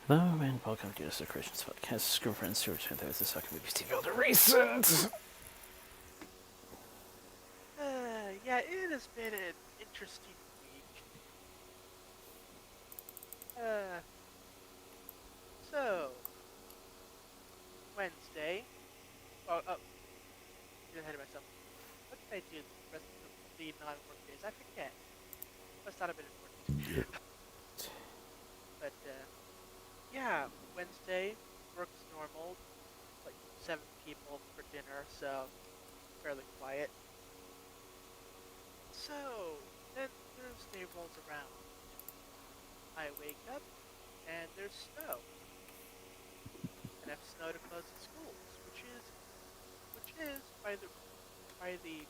Hello and welcome to Yoda Soda Creations podcast. Screw friends who return to the second movie TV Builder recent. Yeah, it has been an interesting week. Uh, so, Wednesday. Get ahead of myself. What did I do the rest of the non-work days? I forget. Must not have been important. But, yeah, Wednesday, works normal. Like 7 people for dinner, so fairly quiet. So, then Thursday rolls around. I wake up, and there's snow. And have snow to close the schools, which is by the by the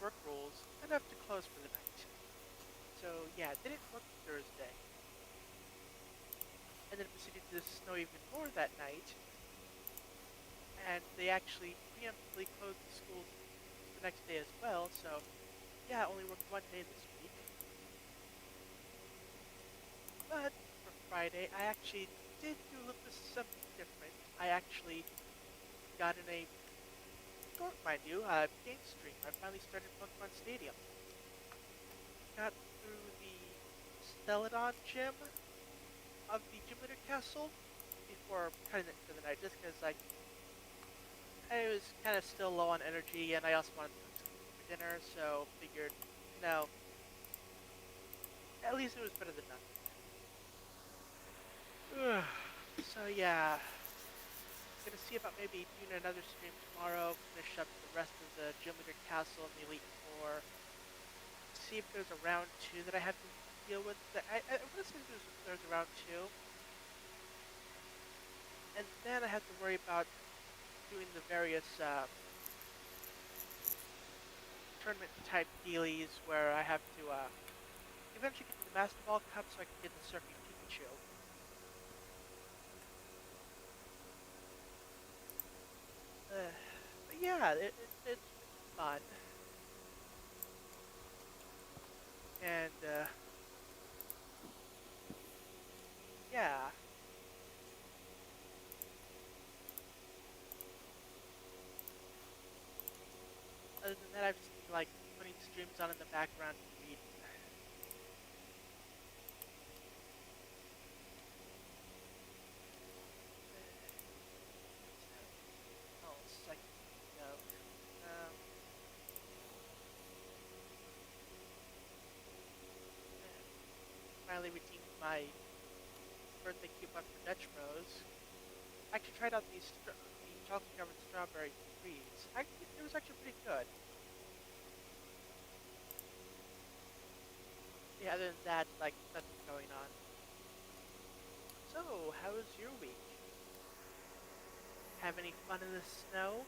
work rules enough to close for the night. So yeah, didn't work Thursday, and then it proceeded to snow even more that night, and they actually preemptively closed the schools the next day as well. So yeah, I only worked one day this week. But for Friday, I actually did do a little bit something different. I actually got in a short, mind you, game stream. I finally started Pokemon Stadium. Got through the Celadon gym of the gym leader castle before cutting it for the night, just because I was kind of still low on energy, and I also wanted to cook something for dinner, so figured, you know, at least it was better than nothing. So yeah, gonna see about maybe doing another stream tomorrow, finish up the rest of the gym leader castle and the Elite Four. See if there's a round two that I have to deal with. I want to say there's a round two, and then I have to worry about doing the various tournament type dealies where I have to eventually get to the Master Ball Cup so I can get the Surfing Pikachu. But yeah, it's been fun. And yeah, other than that, I've just been like putting streams on in the background and reading. What else I can think of? Finally redeemed my birthday coupon for Dutch Bros. I actually tried out the chocolate covered strawberry freeze. It was actually pretty good. Yeah, other than that, like nothing going on. So, how was your week? Have any fun in the snow?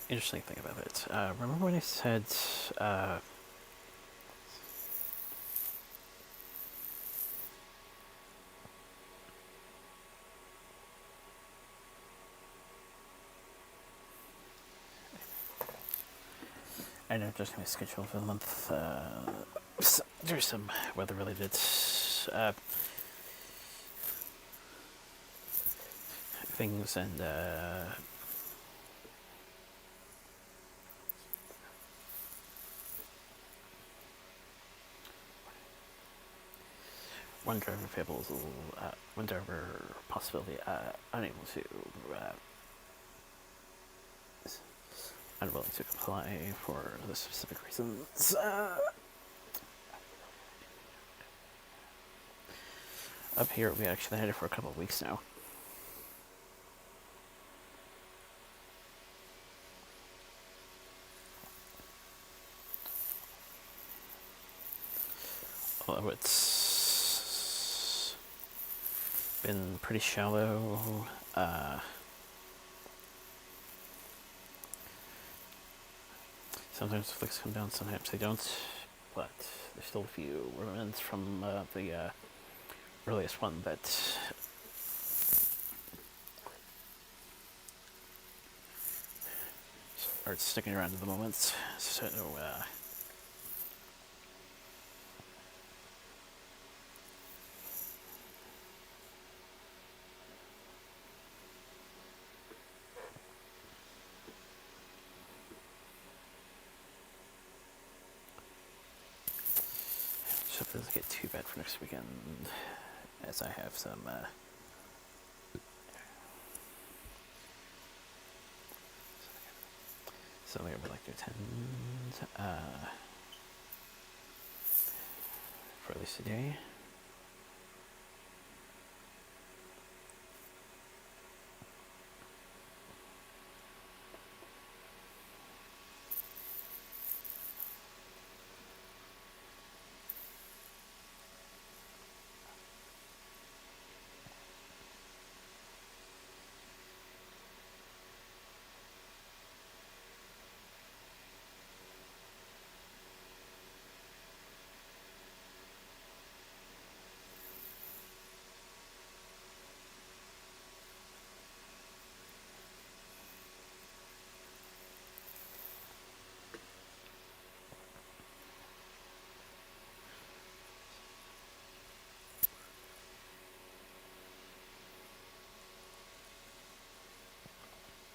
Interesting thing about it. Remember when I said I know just my schedule for the month. There's some weather-related things, and one driver possibility unable to unwilling to comply for the specific reasons. Up here, we actually had it for a couple of weeks now. Although it's been pretty shallow. Sometimes the flicks come down, sometimes they don't. But there's still a few remnants from the earliest one that are sticking around at the moment. So so it doesn't get too bad for next weekend, as I have something I would like to attend for at least a day.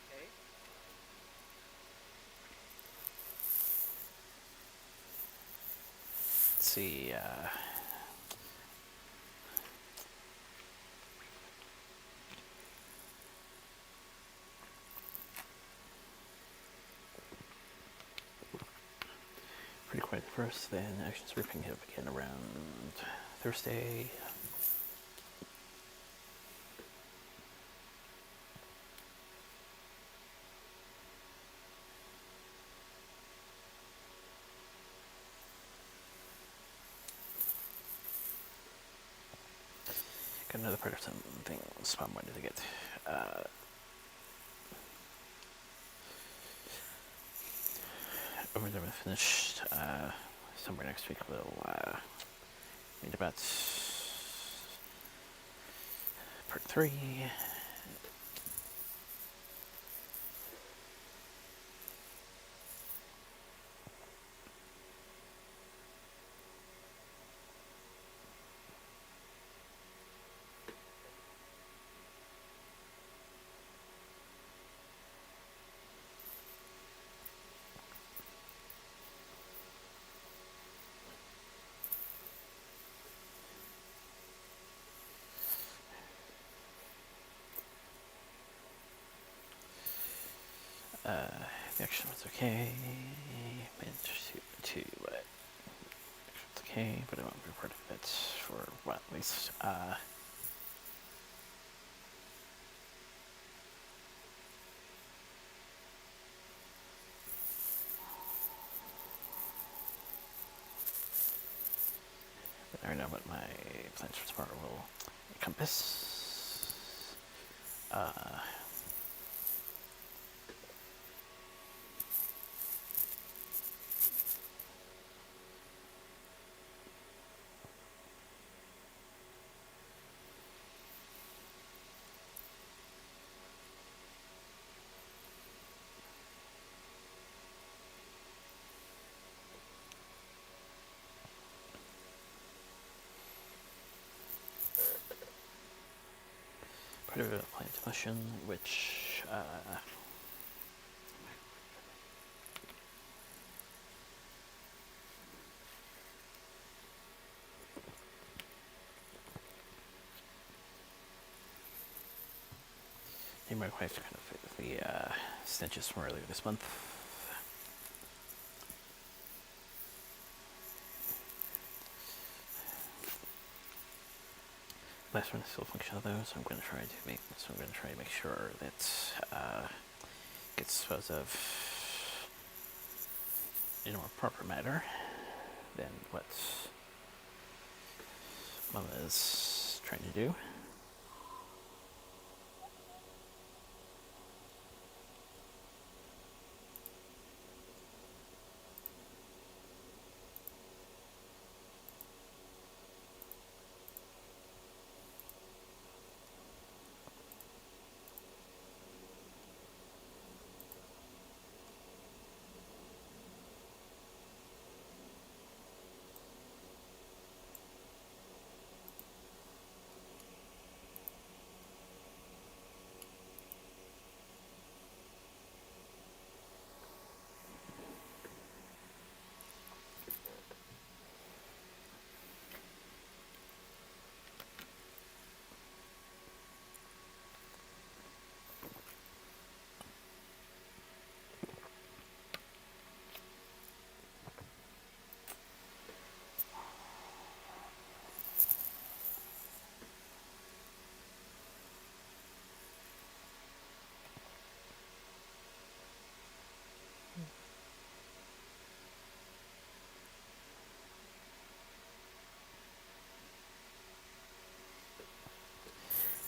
Okay. Let's see. Pretty quiet at first, then actions ripping it up again around Thursday. Got another part of something Spam wanted to get. Over there, finished. Somewhere next week we'll read about part 3. The action was okay. Managed to action's okay, but I won't be part of it for what, at least. I don't know what my plans for tomorrow will encompass. Part of a plant mission, which my wife kind of the stenches from earlier this month. Last one is still functional though, so I'm going to try to make sure that gets disposed of in a more proper manner than what's Mama is trying to do.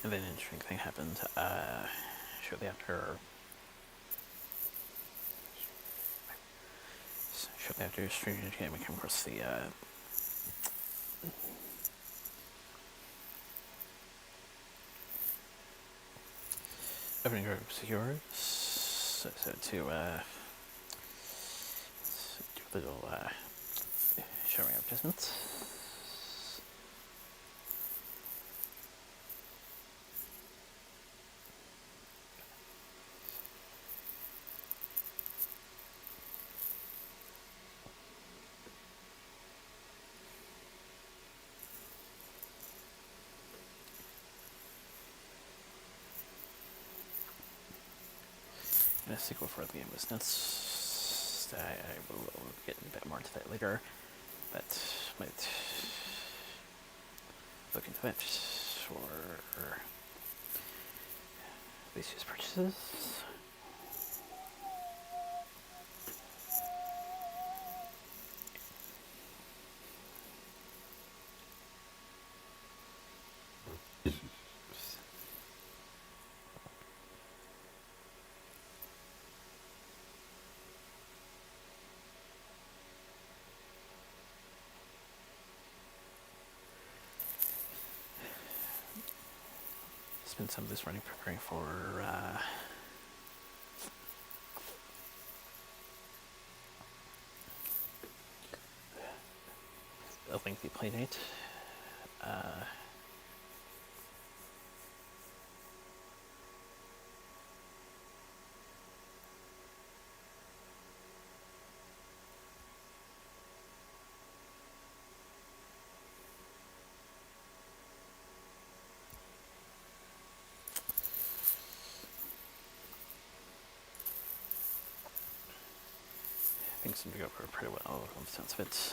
And then an interesting thing happened shortly after. Shortly after streaming the game, I came across the opening groups of yours. So to do a little showing adjustments. And a sequel for the Business. I will get a bit more into that later, but might look into it for these use purchases. Spend some of this running preparing for a lengthy playdate. Things seem to go pretty well on the sense of it.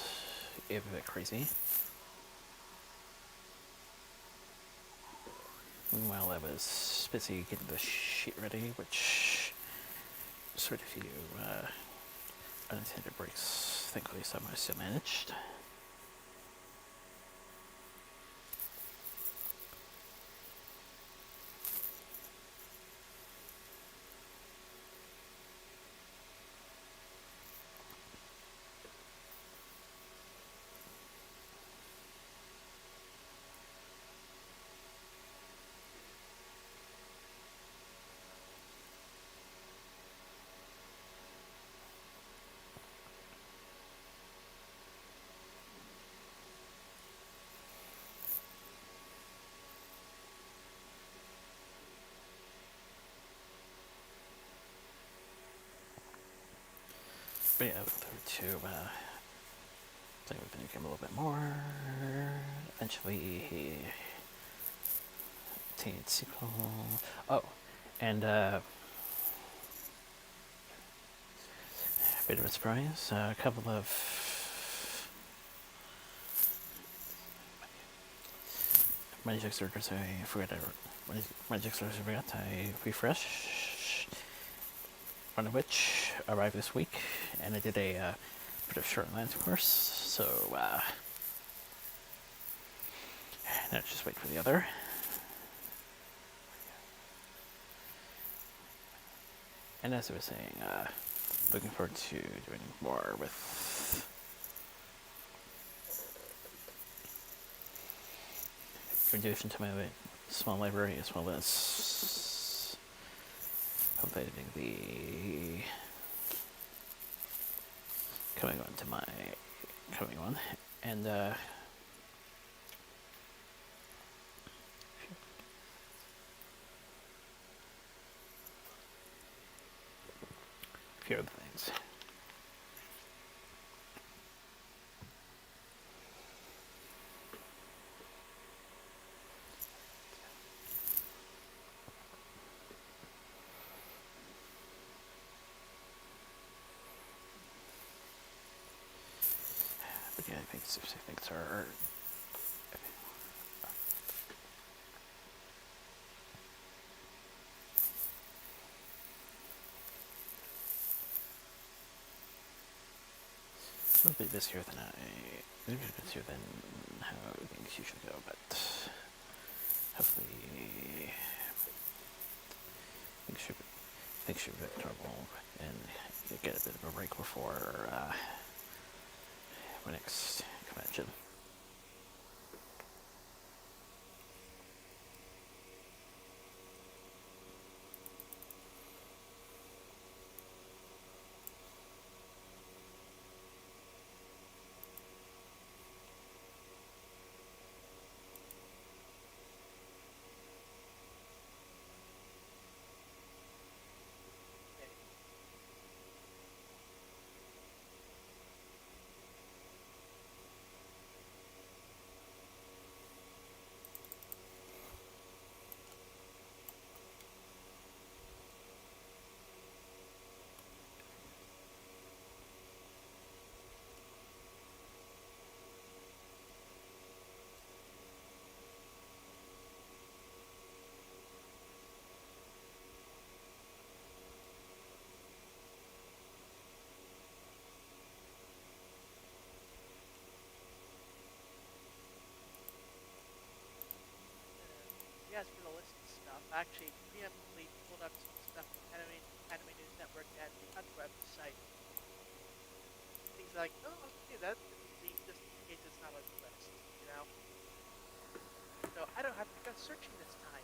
A bit crazy. While I was busy getting the sheet ready, which sort of few unintended breaks, thankfully somehow still managed. But yeah, I look forward to playing with the new game a little bit more. Eventually, teen sequel. Oh, and bit of a surprise. A couple of Magic Circus I forgot. Magic Circus I forgot. I refreshed. One of which arrived this week, and I did a bit of short lines course. So Now just wait for the other. And as I was saying, looking forward to doing more with in addition to my small library, as well as updating the coming on to my coming one, and a few other things. But yeah, I think things are. A little bit busier than how things usually go, but hopefully things should be normal and get a bit of a break before my next convention. Okay. Yes, for the list of stuff. I actually preemptively pulled up some stuff from Anime News Network and the Untweb site. Things like, oh, okay, that's interesting, just in case it's not on the list, you know? So I don't have to go searching this time.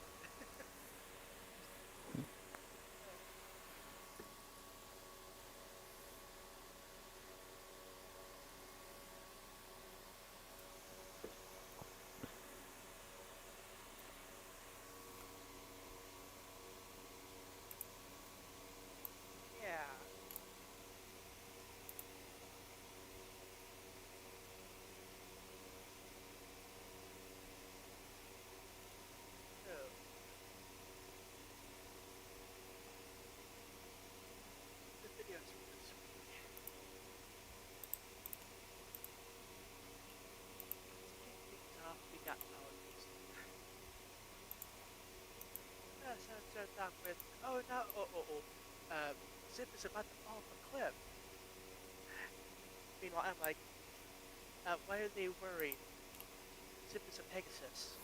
Yeah. So, the videos for this week. Let's kick things off. We got politics. So it starts off with, oh no, Zip is about to fall off a cliff. Meanwhile, I'm like, why are they worried? Zip is a Pegasus.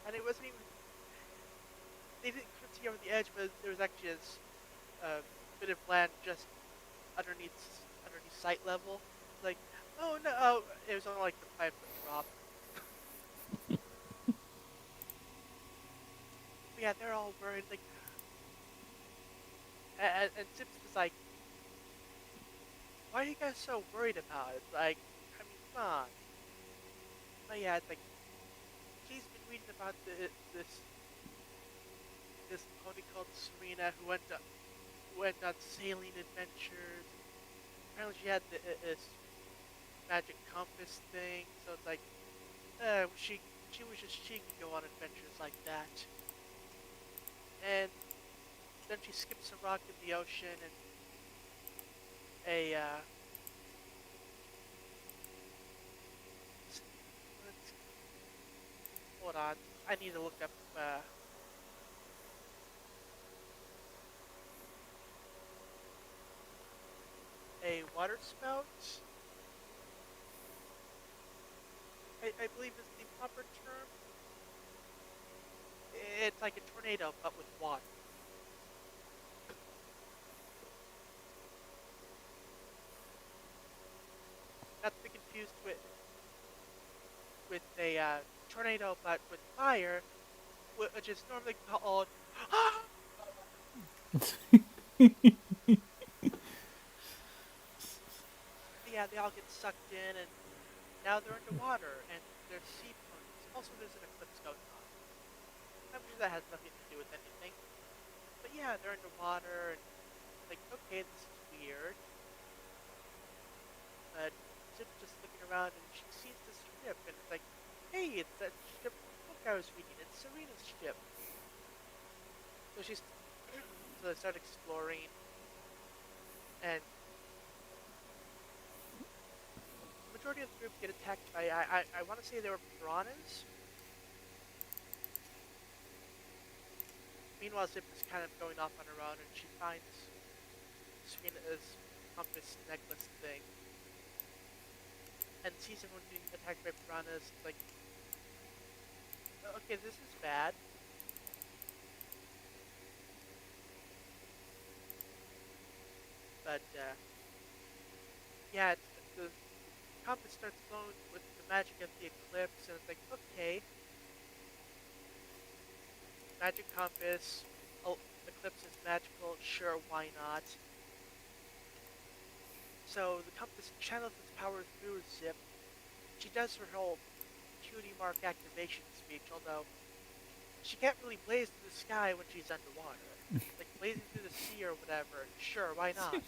And it wasn't even, they didn't see over the edge, but there was actually a bit of land just underneath sight level. Like, oh no, oh, it was only like a 5 foot drop. But yeah, they're all worried. Like, and Zips is like, why are you guys so worried about it? Like, I mean, come on. But yeah, it's like he's been reading about this pony called Serena who went on sailing adventures. Apparently, she had this magic compass thing. So it's like, she wishes she could go on adventures like that. And then she skips a rock in the ocean, and a hold on, I need to look up a water spout. I believe is the proper term. It's like a tornado, but with water. Not to be confused with a tornado, but with fire, which is normally called. Yeah, they all get sucked in, and now they're underwater, and they're sea ponies. Also, there's an eclipse going on. I'm sure that has nothing to do with anything. But yeah, they're underwater, and like, okay, this is weird. But Zip's just looking around, and she sees this ship, and it's like, hey, it's that ship from the book I was reading. It's Serena's ship. So she's so they start exploring, and the majority of the group get attacked by I want to say they were piranhas. Meanwhile, Zip is kind of going off on her own, and she finds Serena's compass necklace thing, and sees everyone being attacked by piranhas. It's like, okay, this is bad. But yeah, the compass starts glowing with the magic of the eclipse, and it's like, okay, magic compass. Oh, eclipse is magical. Sure, why not? So the compass channels its power through Zip. She does her whole cutie mark activation speech, although she can't really blaze through the sky when she's underwater. Like blazing through the sea or whatever. Sure, why not?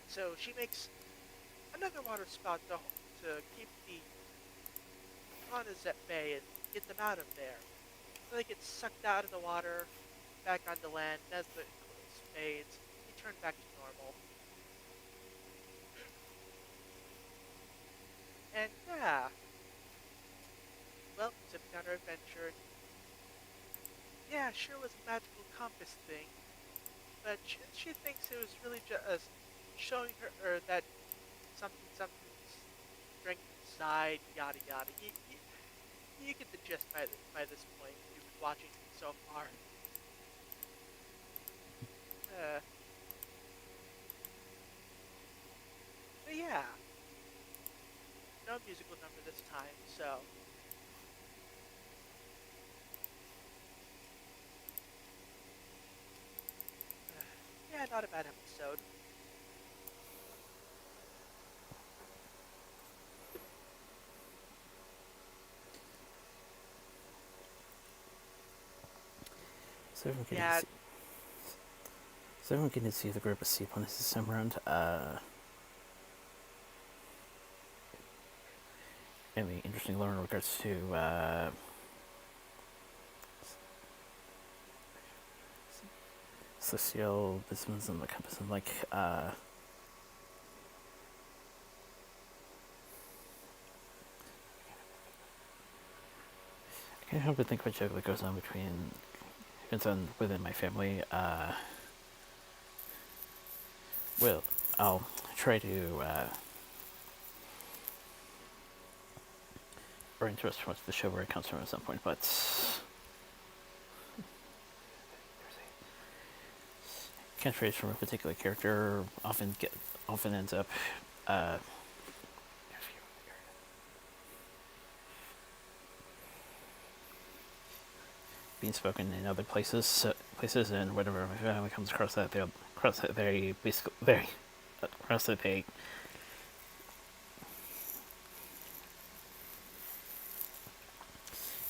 So she makes another water spout to keep the piranhas at bay and get them out of there. So they get sucked out of the water, back onto land, and as the eclipse fades, they turn back to normal. And yeah, well, zipping on her adventure. Yeah, sure was a magical compass thing, but she thinks it was really just showing her that something's strength inside, yada yada. You get the gist by this point if you've been watching so far. Uh, but yeah, no musical number this time, so yeah, not a bad episode. So everyone getting to Yeah, see, so everyone getting to see the group of sea ponies this time around. Anything interesting to learn in regards to celestial business and the compass and like I can't help but think of a joke that goes on between within my family. Well, I'll try to bring to us from the show where it comes from at some point, but catchphrase from a particular character often ends up uh, being spoken in other places, and whenever my family comes across that, they'll cross that very basically very across that they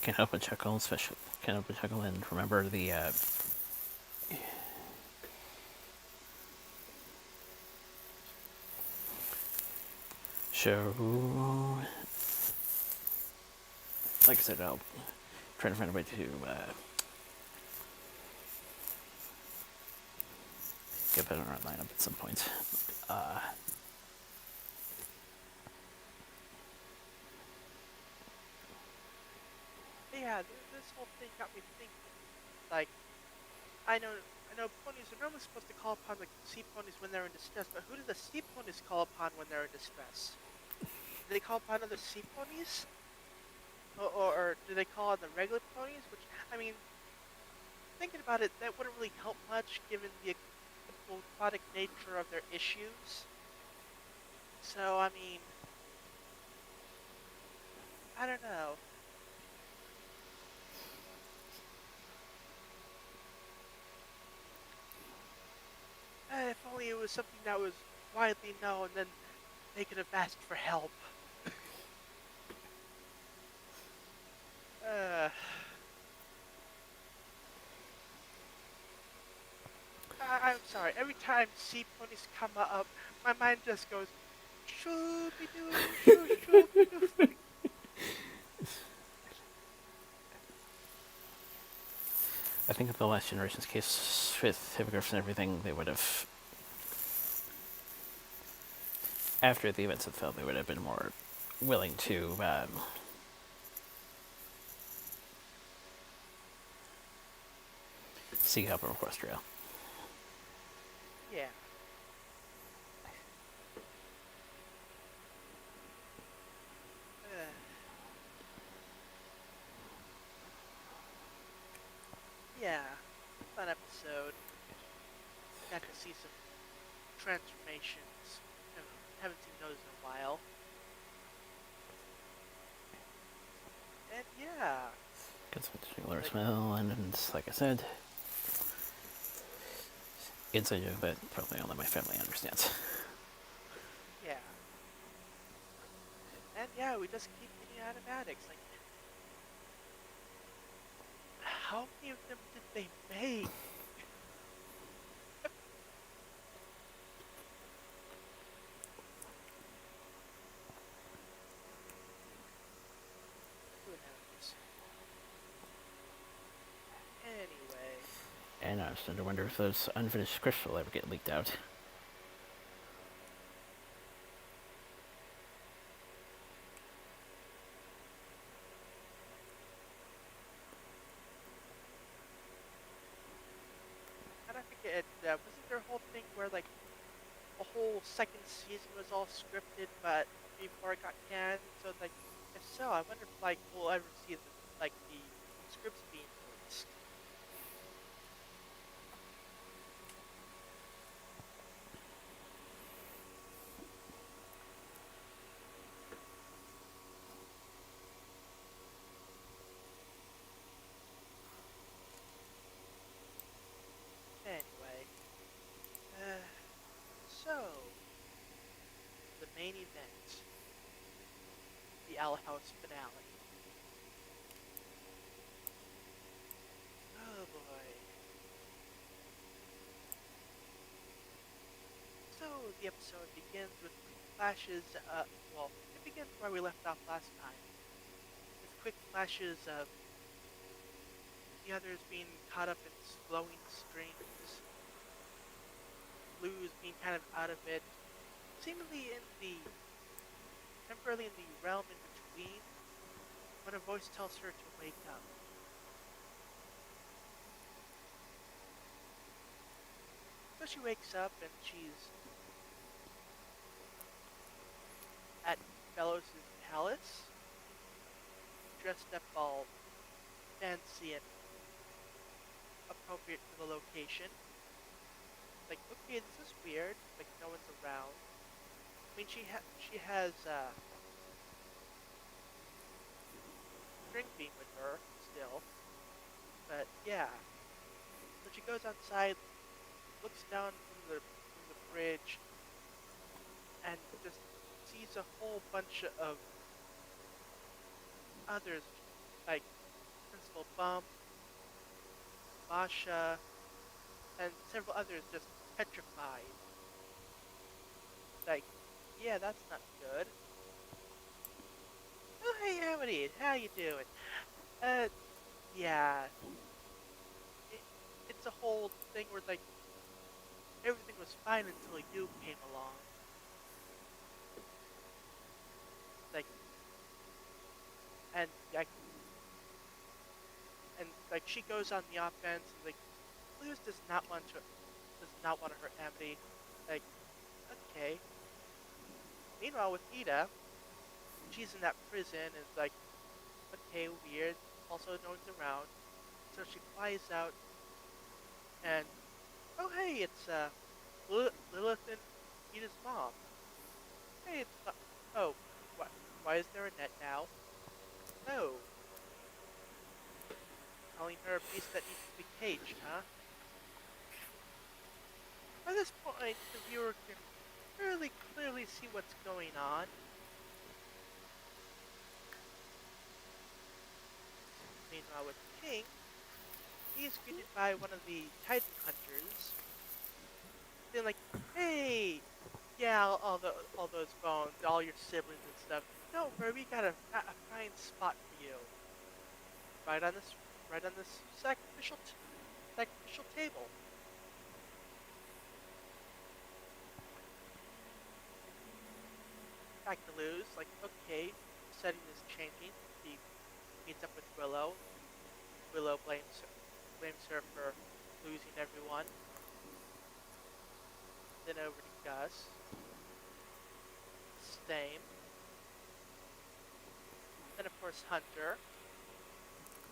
can't help but chuckle, especially can't help but chuckle and remember the show. Like I said, I'll try to find a way to get better on our lineup at some point. Uh, yeah, this whole thing got me thinking. Like, I know ponies are normally supposed to call upon the sea ponies when they're in distress, but who do the sea ponies call upon when they're in distress? do they call upon other sea ponies? Or do they call on the regular ponies? Which, I mean, thinking about it, that wouldn't really help much given the aquatic nature of their issues. So, I mean, I don't know. If only it was something that was widely known, then they could have asked for help. Uh, I'm sorry. Every time sea ponies come up, my mind just goes shooby doo, shoo shooby doo. I think in the last generation's case with hippogriffs and everything, they would have, after the events had failed, they would have been more willing to seek help from Equestria. Yeah. Uh, yeah. Fun episode. Got to see some transformations. Haven't seen those in a while. And yeah, Get some particular like smell, and like I said, it's a joke that probably only my family understands. yeah, and yeah, we just keep getting automatics. Like, how many of them did they make? Who knows? Anyway, And I was starting to wonder if those unfinished scripts will ever get leaked out. and I forget. Wasn't there a whole thing where like a whole second season was all scripted, but before it got canned? So like, if so, I wonder if like we'll ever see the scripts being released. Anyway, uh, so the main event, the Owl House finale. Oh boy. So the episode begins with quick flashes. Well, it begins where we left off last time, with quick flashes of the others being caught up in glowing strings, Blues being kind of out of it, seemingly temporarily in the realm in between, when a voice tells her to wake up. So she wakes up and she's at Bellows' palace, dressed up all fancy and appropriate for the location. Like, okay, this is weird. Like, no one's around. I mean, she has string bean with her still, but yeah. So she goes outside, looks down from the bridge, and just sees a whole bunch of others, like Principal Bump, Masha, and several others just petrified. Like, yeah, that's not good. Oh, hey, Amity, how you doing? Uh, yeah, it, it's a whole thing where like everything was fine until you came along. Like, and like, and she goes on the offense, and like, Blues does not want to hurt Amity. Like, okay. Meanwhile, with Ida, she's in that prison and is like, okay, weird. Also, no one's around. So she flies out and, oh hey, it's Lilith and Peeta's mom. Hey, oh, why is there a net now? Oh, calling her a beast that needs to be caged, huh? By this point, the viewer can fairly clearly see what's going on. Meanwhile, with King, he is greeted by one of the Titan hunters, being like, "Hey, yeah, all those bones, all your siblings and stuff. Don't worry, we got a fine spot for you, right on this sacrificial table." Back to Luz, like, okay, setting is changing. He meets up with Willow. Willow blames her for losing everyone. Then over to Gus. Same. Then of course Hunter,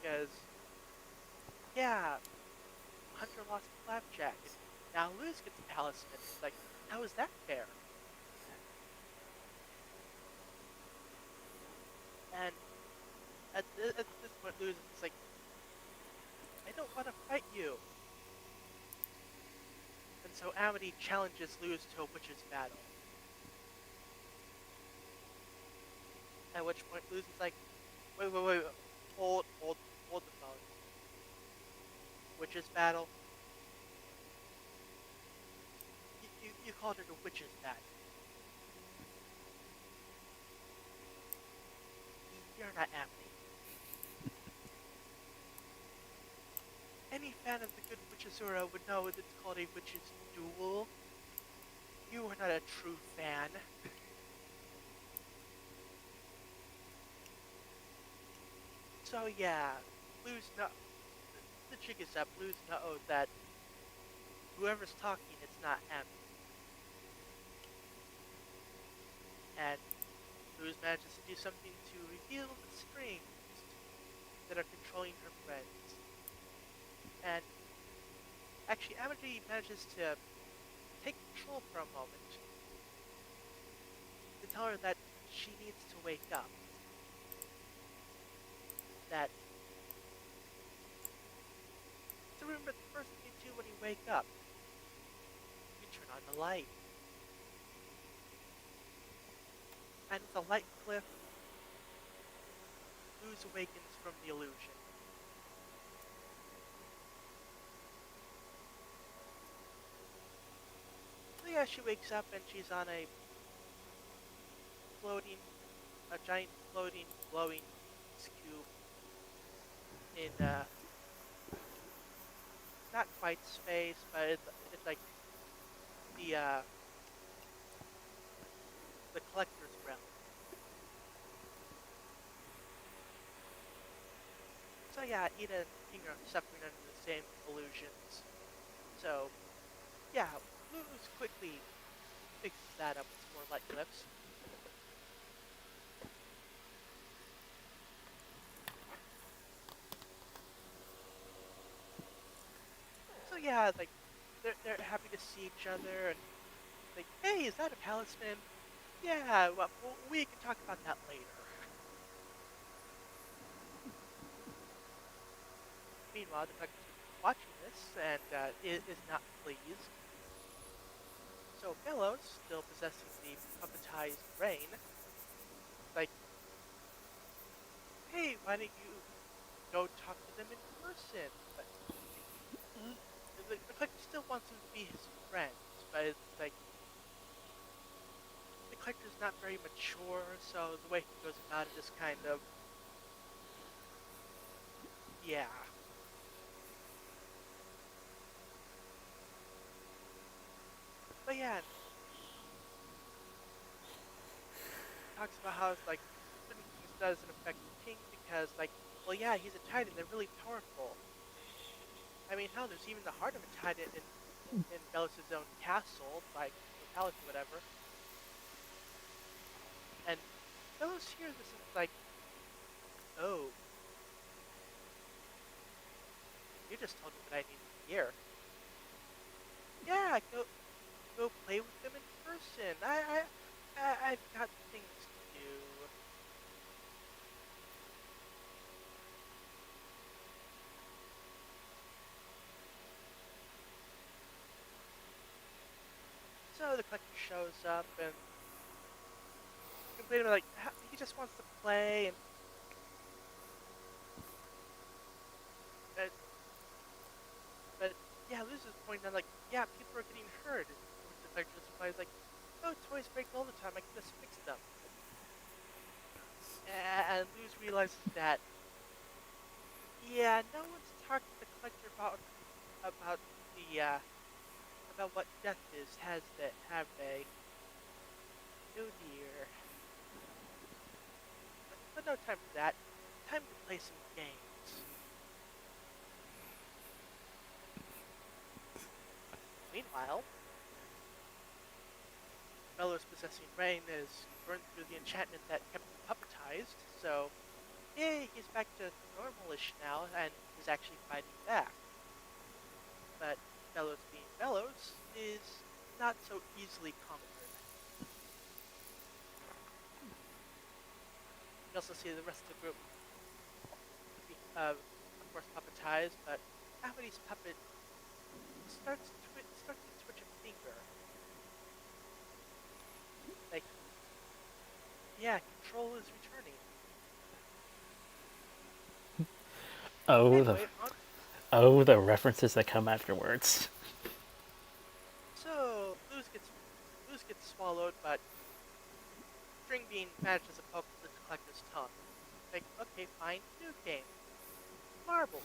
because yeah, Hunter lost Flapjack, and now Luz gets a talisman. It's like, how is that fair? And at this point, Luz is like, I don't want to fight you. And so Amity challenges Luz to a witch's battle. At which point Luz is like, wait, hold the phone. Witch's battle? You called it a witch's battle. You're not Amity. Any fan of the good Witchazura would know that it's called a witch's duel. You are not a true fan. So yeah, Luz no the jig is up. Luz knows that whoever's talking, it's not Amity. And Luz manages to do something to reveal the strings that are controlling her friends. And actually, Amity manages to take control for a moment to tell her that she needs to wake up. That to remember the first thing you do when you wake up, you turn on the light. And with a light cliff, Luz awakens from the illusion. So yeah, she wakes up and she's on a giant floating, glowing cube in not quite space, but it's like the uh, the collector's realm. So yeah, Ida and King are suffering under the same illusions. So yeah, Luz quickly fixes that up with some more light clips. So yeah, like they're happy to see each other and like, hey, is that a talisman? Yeah, well, we can talk about that later. Meanwhile, the collector's watching this and is not pleased. So Bellows, still possessing the puppetized brain, like, hey, why don't you go talk to them in person? But the collector still wants him to be his friend, but it's like the collector's not very mature, so the way he goes about it is kind of, yeah. But yeah, talks about how it's like certain things doesn't affect the king because, like, well, yeah, he's a titan, they're really powerful. I mean, hell, there's even the heart of a titan in Belos' own castle, like, or palace or whatever. And Fellows hear this and it's like, oh, you just told me what I needed to hear. Yeah, go play with them in person. I've got things to do. So the collector shows up and complaining like he just wants to play and uh, but yeah, Luz is pointing out like yeah, people are getting hurt. And the collector just replies like, oh, toys break all the time. I can just fix them. And Luz realizes that yeah, no one's talked to the collector about the about what death is. Have they? Oh dear. But no time for that. Time to play some games. Meanwhile, Bellows possessing Rain is burned through the enchantment that kept him puppetized, so yeah, he's back to normalish now and is actually fighting back. But Bellows being Bellows is not so easily conquered. You also see the rest of the group, of course, puppetized, but Amity's puppet starts to twitch a finger. Like, yeah, control is returning. Oh, Anyway, the references that come afterwards. so Luz gets swallowed, but String Bean manages to poke the collector's tongue. Like, okay, fine, new game. Marbles.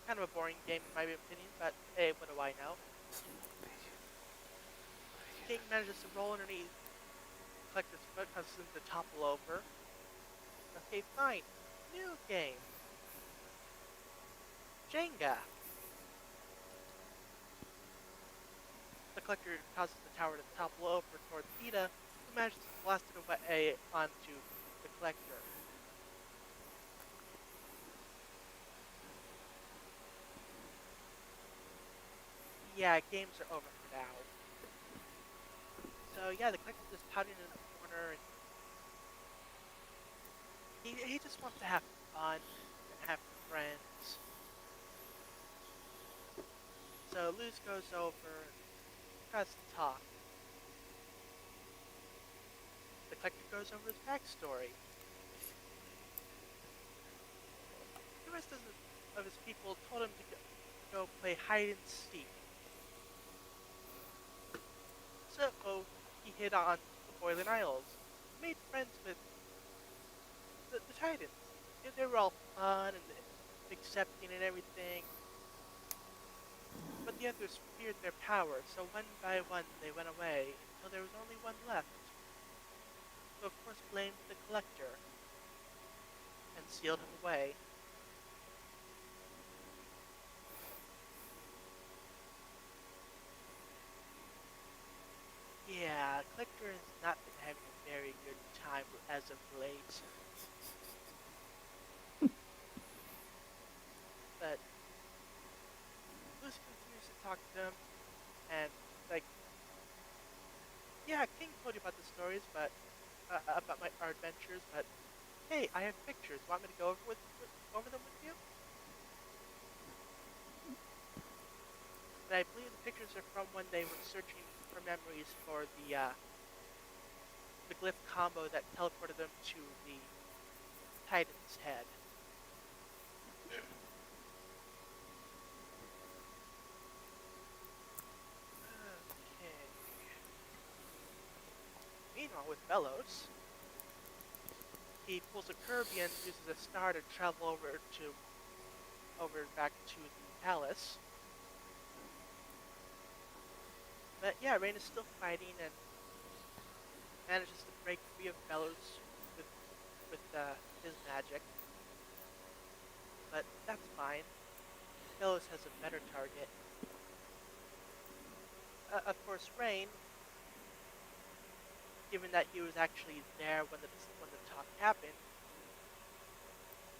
Kind of a boring game in my opinion, but hey, what do I know? King manages to roll underneath the collector's foot, causes him to topple over. Okay, fine, new game. Jenga. The collector causes the tower to topple over towards Ida, who manages to blast it away onto the collector. Yeah, games are over for now. So yeah, the collector's just pouting in the corner, and he just wants to have fun and have friends. So Luz goes over and tries to talk. The collector goes over his backstory. The rest of his people told him to go play hide and seek. So he hid on the Boiling Isles, made friends with the Titans. They were all fun and accepting and everything. But the others feared their power, so one by one they went away until there was only one left, who of course blamed the collector and sealed him away. Yeah, collector has not been having a very good time as of late. But Lucy continues to talk to him, and like, yeah, King told you about the stories, but about our adventures. But hey, I have pictures. Want me to go over them with you? And I believe the pictures are from when they were searching for memories for the glyph combo that teleported them to the Titan's head. Okay. Meanwhile, with Bellows, he pulls a Kirby and uses a star to travel over back to the palace. But yeah, Rain is still fighting and manages to break free of Bellows with his magic. But that's fine. Bellows has a better target. Of course, Rain given that he was actually there when the talk happened,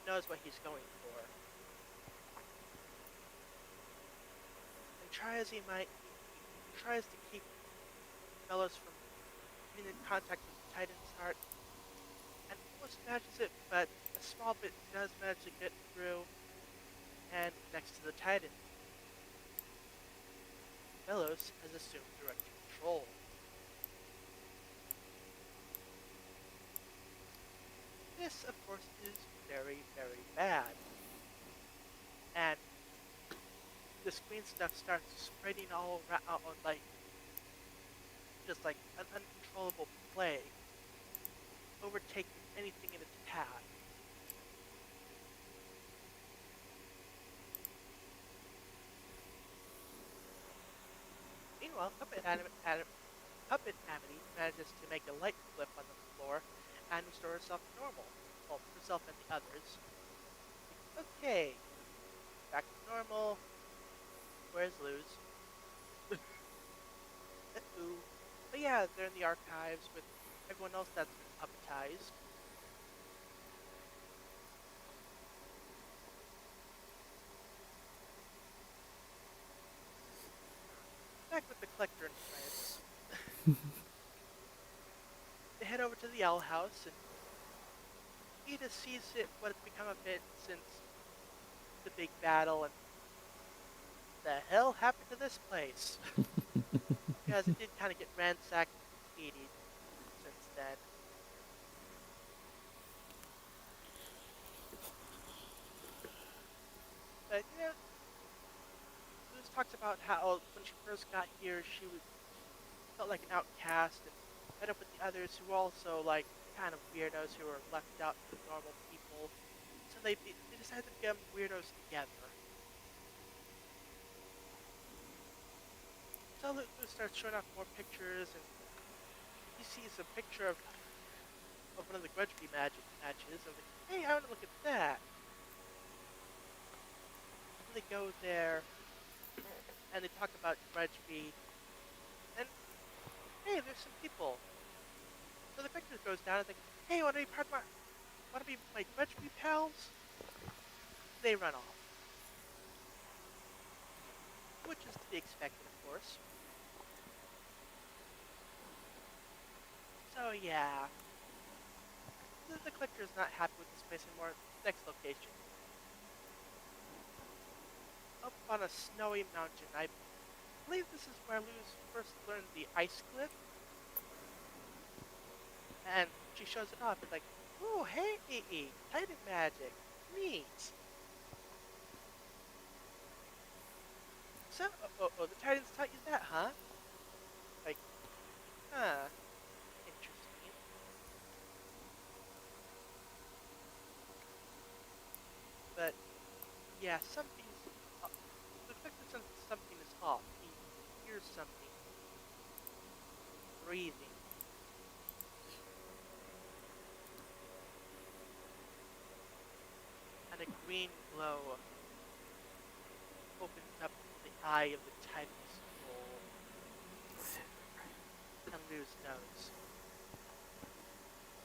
knows what he's going for. And try as he might, he tries to keep Bellows from getting in contact with the Titan's heart, and almost manages it, but a small bit does manage to get through and connects to the Titan. Bellows has assumed direct control. This, of course, is very, very bad. And this green stuff starts spreading all around, like just like an uncontrollable plague, overtaking anything in its path. Meanwhile, Puppet Amity manages to make a light flip on the floor and restore herself to normal. Well, herself and the others. Okay, back to normal. Where's Luz? Ooh. But yeah, they're in the archives with everyone else that's been puppetized. Back with the collector and friends. They head over to the owl house, and Ida sees it what it's become of it since the big battle, and the hell happened to this place? Because it did kind of get ransacked and graffitied since then. But yeah, Luz talks about how when she first got here, she felt like an outcast and met up with the others who were also like kind of weirdos who were left out from normal people. So they decided to become weirdos together. So Luz starts showing off more pictures, and he sees a picture of one of the Grudgeby magic matches. I was like, hey, I want to look at that. So they go there and they talk about Grudgeby, and hey, there's some people. So the picture goes down and like, hey, want to be my Grudgeby pals? They run off, which is to be expected, of course. So yeah, the collector is not happy with this place anymore. Next location, up on a snowy mountain. I believe this is where Luz first learned the ice glyph, and she shows it off. It's like, ooh, hey, Titan magic, neat. So, the Titans taught you that, huh? Like, huh, interesting. But yeah, uh, the collector senses something is off. He hears something breathing, and a green glow opens up the eye of the Titan's soul, and Luz knows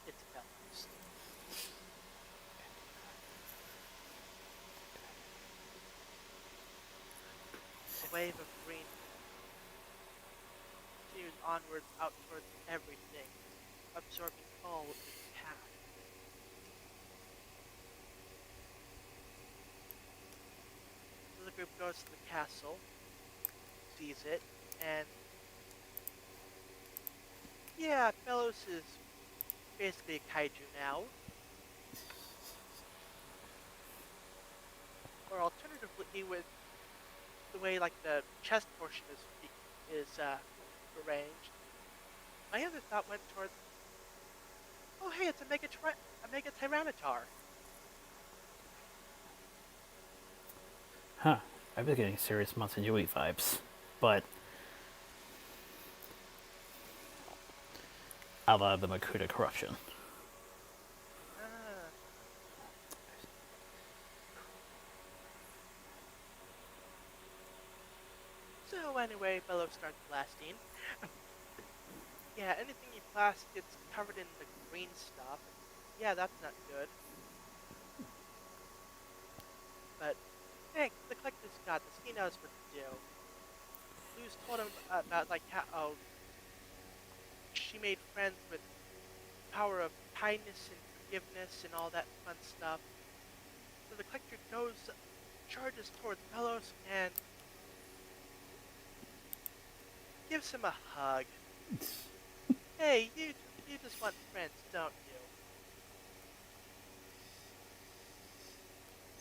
it's Bellows. A wave of green continues onwards out towards everything, absorbing all in its path. So the group goes to the castle, sees it, and yeah, Bellows is basically a kaiju now. Or alternatively, with the way like the chest portion is arranged, my other thought went towards, oh hey, it's a mega Tyranitar. Huh. I've been getting serious Monster Yui vibes, but out of the Makuta corruption. Ah. So anyway, Bellows starts blasting. Yeah, anything you plastic gets covered in the green stuff, and yeah, that's not good. But hey, the collector's got this. He knows what to do. Luz told him about like how she made friends with power of kindness and forgiveness and all that fun stuff. So the collector charges towards Belos and gives him a hug. Hey, you just want friends, don't you?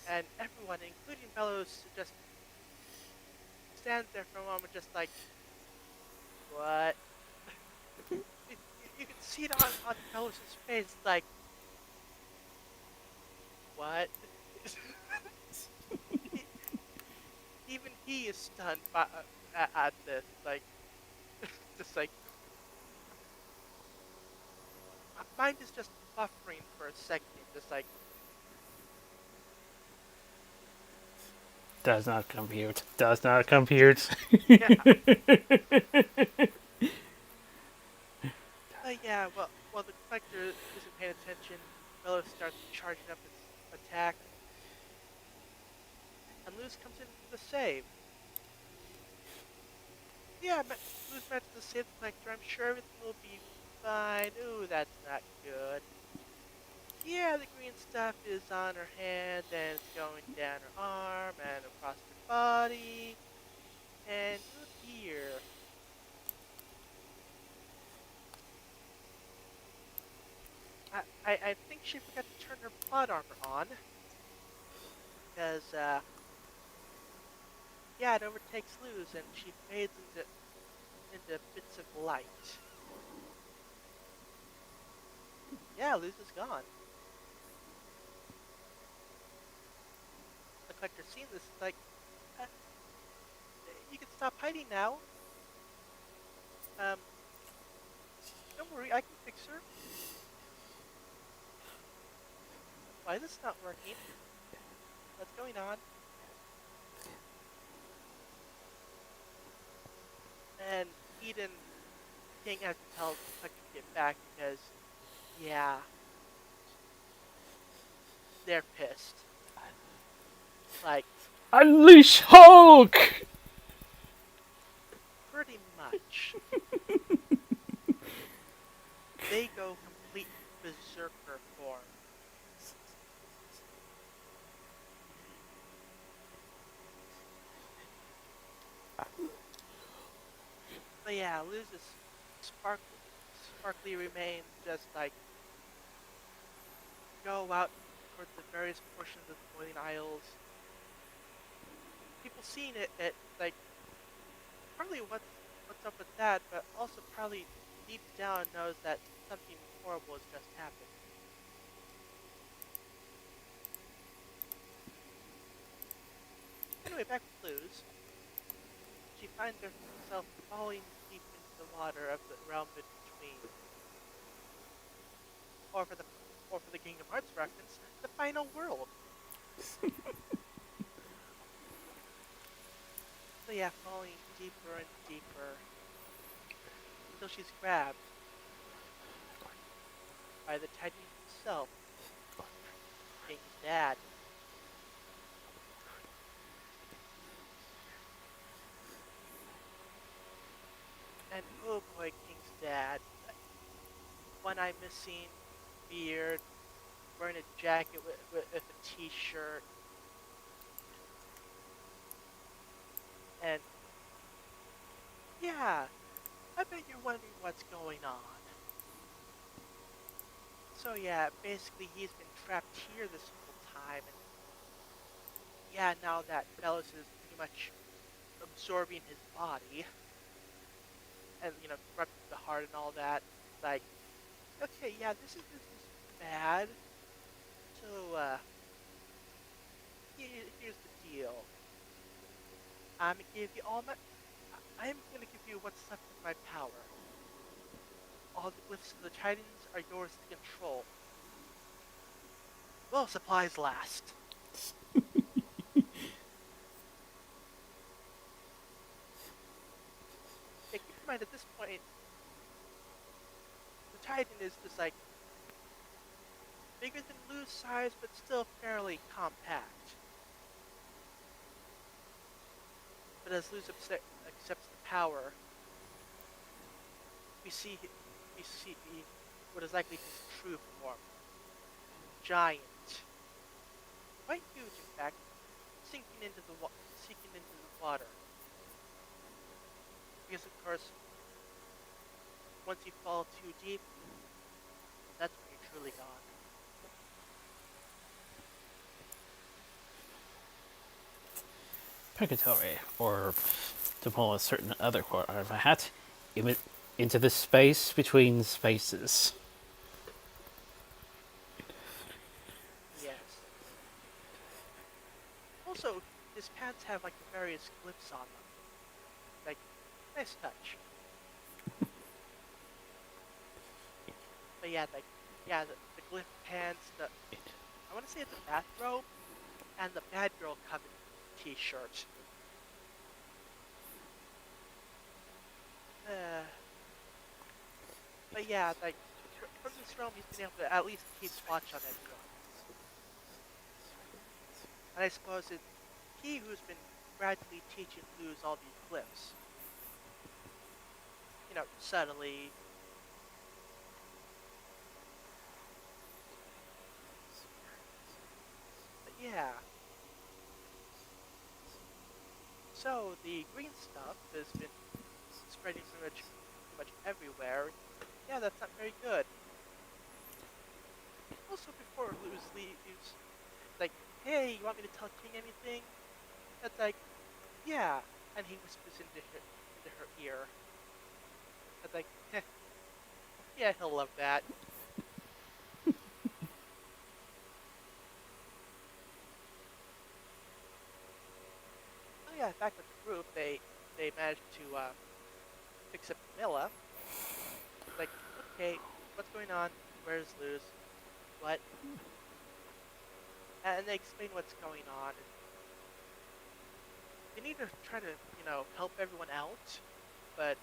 And everyone, including Belos, just stands there for a moment, just like, what? You can see it on Belos' face, like, what? He- Even he is stunned at this, like, just like, mind is just buffering for a second, just like, Does not compute. Does not compute. yeah. Yeah, well, while the collector isn't paying attention, Belos starts charging up his attack, and Luz comes in for the save. Yeah, Luz manages to save the collector. I'm sure everything will be fine. Ooh, that's not good. Yeah, the green stuff is on her hand, and it's going down her arm and across her body. And oh dear. I think she forgot to turn her plot armor on, because, yeah, it overtakes Luz, and she fades into bits of light. Yeah, Luz is gone. The collector seeing this is like, uh, you can stop hiding now. Um, don't worry, I can fix her. Why is this not working? What's going on? And Eden King has to tell the collector to get back because, yeah, they're pissed. Like, Unleash Hulk! pretty much. They go complete berserker form. But yeah, Luz's sparkly remains just like go out towards the various portions of the Boiling Isles. People seeing it like probably what's up with that, but also probably deep down knows that something horrible has just happened. Anyway, back with Luz. She finds herself falling deep into the water of the realm between, or for the Kingdom Hearts reference, the final world. So yeah, falling deeper and deeper until she's grabbed by the Titan himself, King's dad. And oh boy, King's dad, one eye missing, beard, wearing a jacket with a t-shirt, and yeah, I bet you're wondering what's going on. So yeah, basically he's been trapped here this whole time, and yeah, now that Belos is pretty much absorbing his body, and corrupting the heart and all that, it's like, okay, yeah, this is bad. So here's the deal. I'm gonna give you all my. I'm gonna give you what's left of my power. All the glyphs of the Titans are yours to control. Well, supplies last. Yeah, keep in mind at this point, Titan is just like bigger than Lu's size, but still fairly compact. But as Luz accepts the power, we see we see what is likely his true form, giant, quite huge in fact, sinking into the water. Because of course, once you fall too deep, that's when you're truly gone. Purgatory, or to pull a certain other quote out of a hat, into the space between spaces. Yes. Also, his pants have like the various glyphs on them. Like, nice touch. But yeah, like, yeah, the glyph pants, I want to say it's a bathrobe, and the bad girl coven t-shirt. Uh, but yeah, like, from this realm, he's been able to at least keep watch on everyone. And I suppose it's he who's been gradually teaching Luz all these glyphs. You know, subtly. But yeah. So the green stuff has been spreading pretty much everywhere. Yeah, that's not very good. Also, before Luz leaves, like, hey, you want me to tell King anything? That's like, yeah. And he whispers into her ear. That's like, heh, yeah, he'll love that. Oh yeah, back with the group, they managed to fix up Camilla. Like, okay, what's going on? Where's Luz? What? And they explain what's going on. And they need to try to, help everyone out, but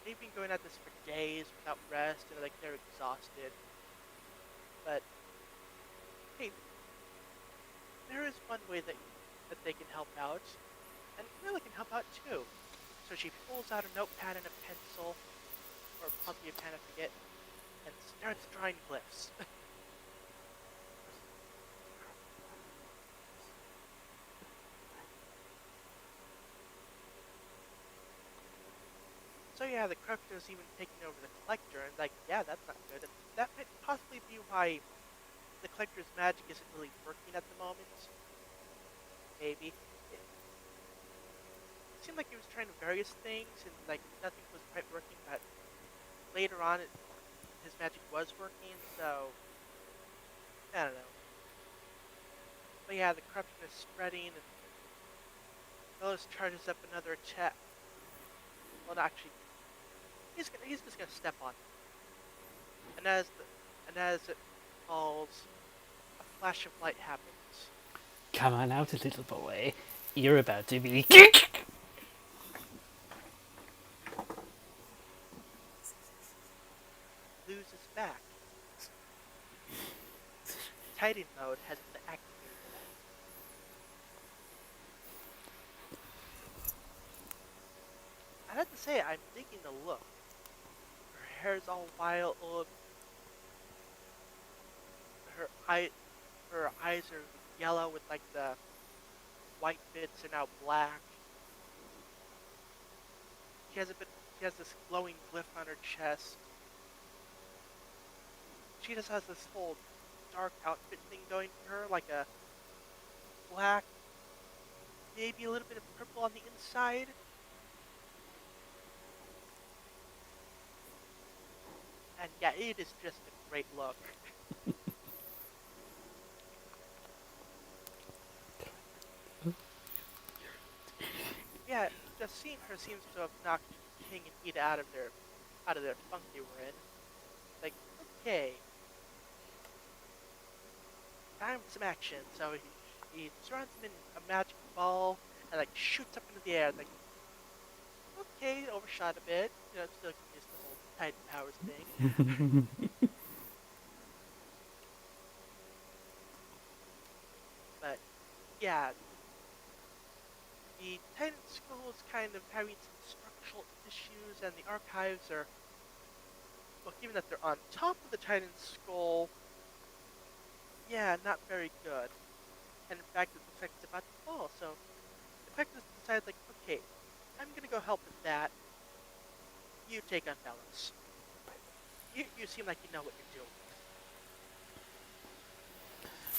they've been going at this for days without rest, and like they're exhausted. But hey, there is one way that they can help out, and Camilla can help out too. So she pulls out a notepad and a pencil, or possibly a pen, I forget, and starts drawing glyphs. So yeah, the corruptor's even taking over the collector, and like, yeah, that's not good. And that might possibly be why the collector's magic isn't really working at the moment. Maybe. It seemed like he was trying various things, and like nothing was quite working, but later on, his magic was working, so I don't know. But yeah, the corruption is spreading, and Willis charges up another attack. Well, not actually, he's just gonna step on it. And as it falls, a flash of light happens. Come on out, little boy. You're about to be. Luz is back. Titan mode has been activated. I have to say, I'm digging the look. Her hair's all wild. Her eye, her eyes are yellow with like the white bits are now black. She has a bit. She has this glowing glyph on her chest. She just has this whole dark outfit thing going for her, like a black, maybe a little bit of purple on the inside. And yeah, it is just a great look. Yeah, just seeing her seems to have knocked King and Ida out of their funk they were in. Like, okay, time for some action. So he surrounds him in a magic ball and like shoots up into the air. Like, okay, overshot a bit. Still can use the whole Titan powers thing. But yeah, the Titan Skull is kind of having some structural issues, and the archives are, well, given that they're on top of the Titan Skull, yeah, not very good. And in fact, it looks like it's about to fall. So the Pectus decides, like, okay, I'm gonna go help with that. You take on Belos. You seem like you know what you're doing.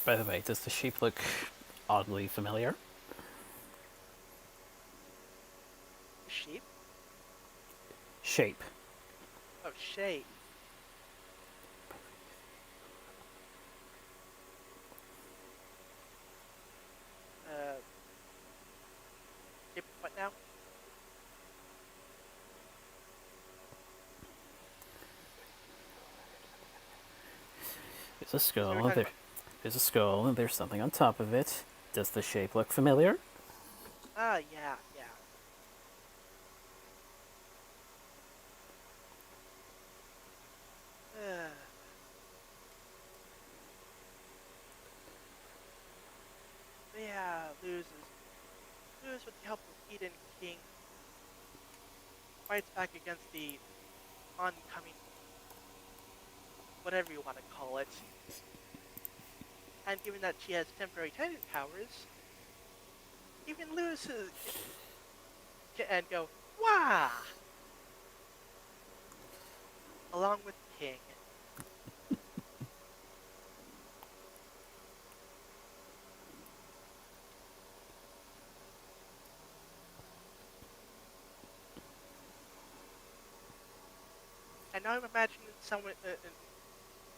By the way, does the sheep look oddly familiar? The sheep? Shape. Oh, shape. Uh, shape of what now? There's a So we're skull. talking about. There's a skull, and there's something on top of it. Does the shape look familiar? Ah, yeah, yeah. Uh, yeah, lose with the help of Eden King. Fights back against the oncoming, whatever you want to call it. And given that she has temporary Titan powers, even loses and go wah along with King. And now I'm imagining someone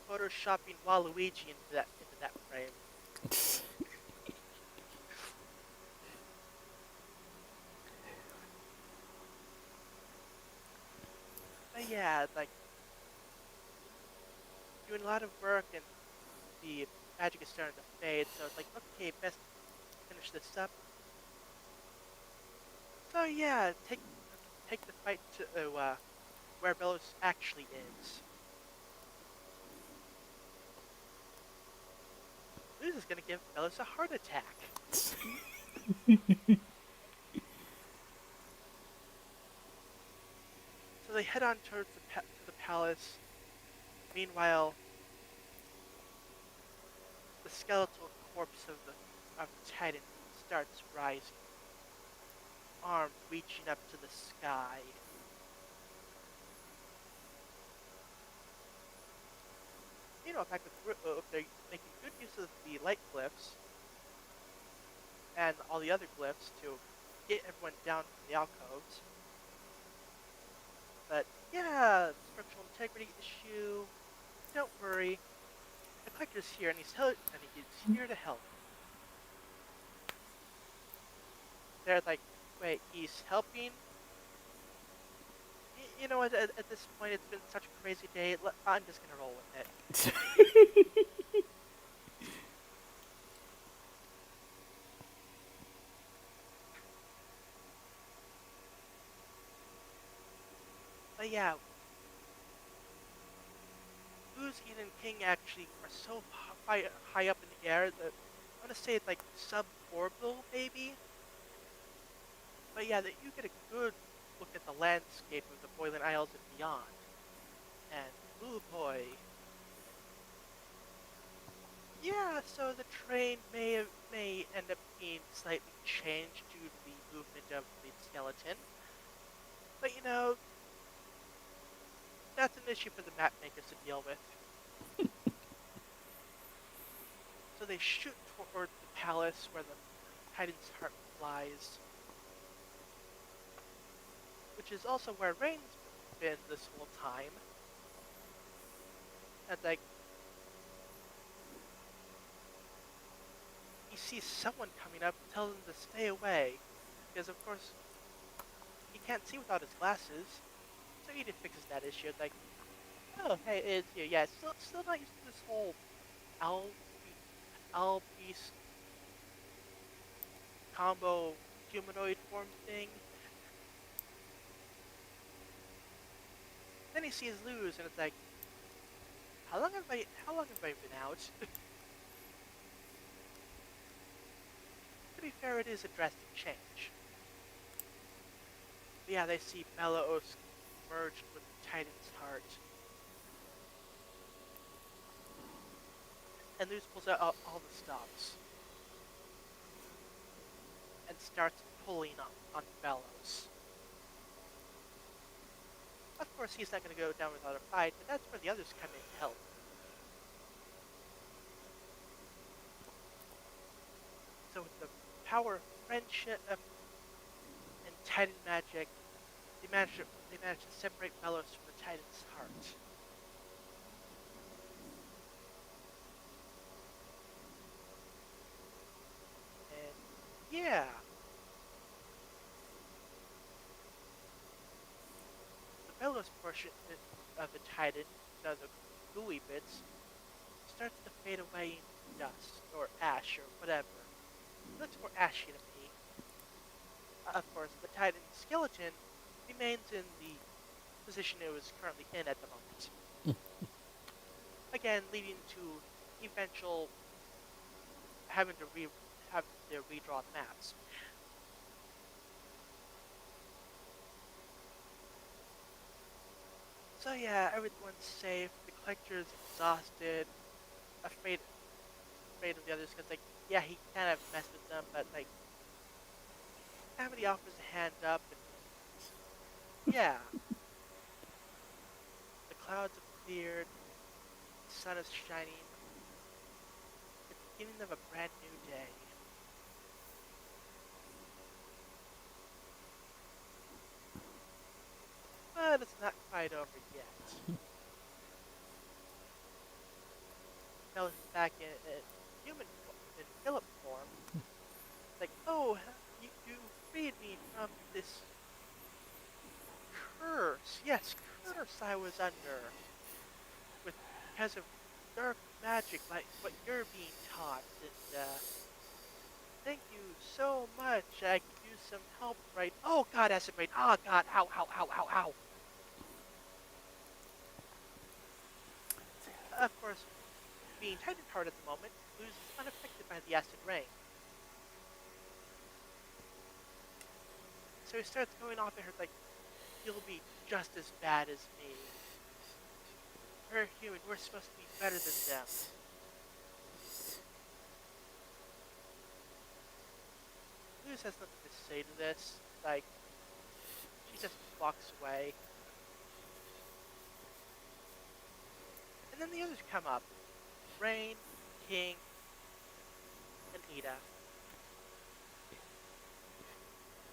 photoshopping Waluigi into that frame. But yeah, like doing a lot of work and the magic is starting to fade. So it's like, okay, best finish this up. So yeah, take the fight to where Belos actually is. Luz is gonna give Belos a heart attack. So they head on towards to the palace. Meanwhile, the skeletal corpse of the Titan starts rising, arms reaching up to the sky. Back with they're making good use of the light glyphs and all the other glyphs to get everyone down from the alcoves. But yeah, structural integrity issue. Don't worry, the collector's here, and he's here to help. They're like, wait, he's helping? You know what? At this point, it's been such a crazy day. I'm just gonna roll with it. But yeah, Uzi and King actually are so high up in the air that I want to say it's like suborbital, maybe. But yeah, that you get a good look at the landscape of the Boiling Isles and beyond. And oh boy, yeah. So the train may end up being slightly changed due to the movement of the skeleton. But that's an issue for the map makers to deal with. So they shoot toward the palace where the Titan's heart flies, which is also where Rain's been this whole time. And like he sees someone coming up, tells him to stay away, because of course he can't see without his glasses. So Edith fixes that issue. It's like, oh hey, it's you. Yeah, still not used to this whole owl owl beast combo humanoid form thing. he sees Luz, and it's like, how long have I been out? To be fair, it is a drastic change. But yeah, they see Belos merged with the Titan's heart, and Luz pulls out all the stops and starts pulling on Belos. Of course, he's not going to go down without a fight, but that's where the others come in to help. So with the power of friendship and Titan magic, they manage to separate Belos from the Titan's heart. And yeah, the Belos portion of the Titan, the gooey bits, starts to fade away into dust or ash or whatever. It looks more ashy to me. Of course, the Titan skeleton remains in the position it was currently in at the moment. Again, leading to eventual having to redraw the maps. So yeah, everyone's safe. The collector is exhausted, afraid of the others because like yeah, he kind of messed with them, but like Amity offers a hand up, and yeah, the clouds have cleared, the sun is shining. It's the beginning of a brand new day. But it's not quite over yet. Bella's back in human in Philip form. Like, oh, you freed me from this curse. Yes, curse I was under with because of dark magic, like what you're being taught. And thank you so much. I could use some help, right? Oh God, acid rain. Oh God, ow, ow, ow, ow, ow. Of course, being Titan powered at the moment, Luz is unaffected by the acid rain. So he starts going off at her like, you'll be just as bad as me. We're human. We're supposed to be better than them. Luz has nothing to say to this. Like, she just walks away. And then the others come up. Rain, King, and Ida.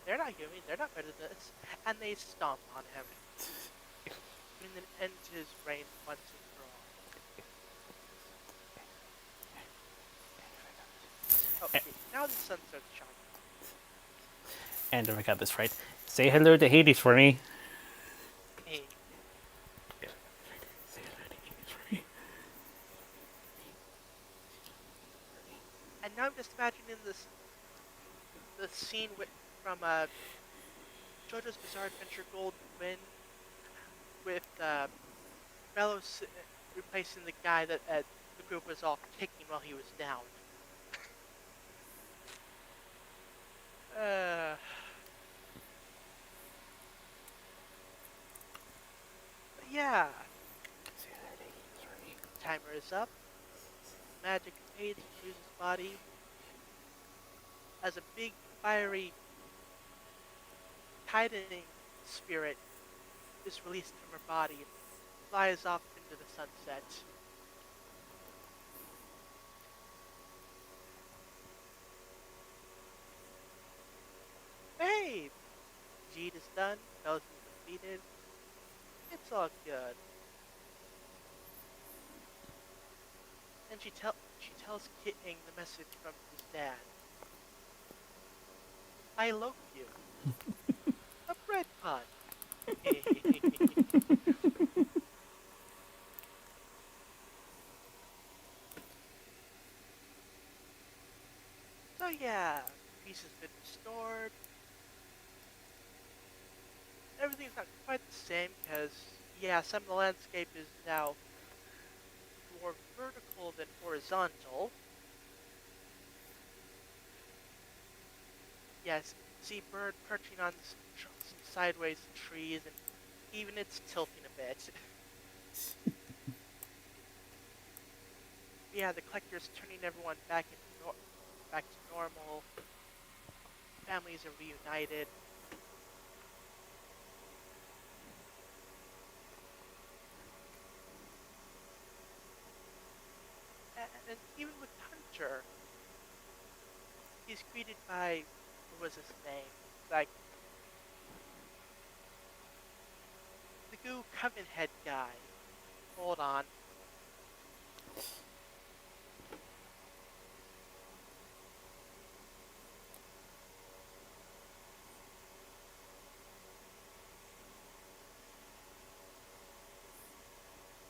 They're not human. They're not better than this. And they stomp on him, putting an end to his reign once and for all. A- Okay, now the sun starts shining. And if I got this right, say hello to Hades for me. Hey. And now I'm just imagining the scene from JoJo's Bizarre Adventure Golden Wind with Bellows replacing the guy that the group was all kicking while he was down. Uh, but yeah, timer is up. Magic fades from Luz's body as a big fiery tightening spirit is released from her body and flies off into the sunset. Hey, Jeet is done. Bells is defeated. It's all good. And she tells Kitting the message from his dad. I love you. A bread pun. So yeah, peace has been restored. Everything's not quite the same because yeah, some of the landscape is now more vertical than horizontal. Yes, see bird perching on some sideways trees, and even it's tilting a bit. Yeah, the collector's turning everyone back to normal. Families are reunited, and even with Hunter, he's greeted by what was his name? Like the goo coven head guy. Hold on.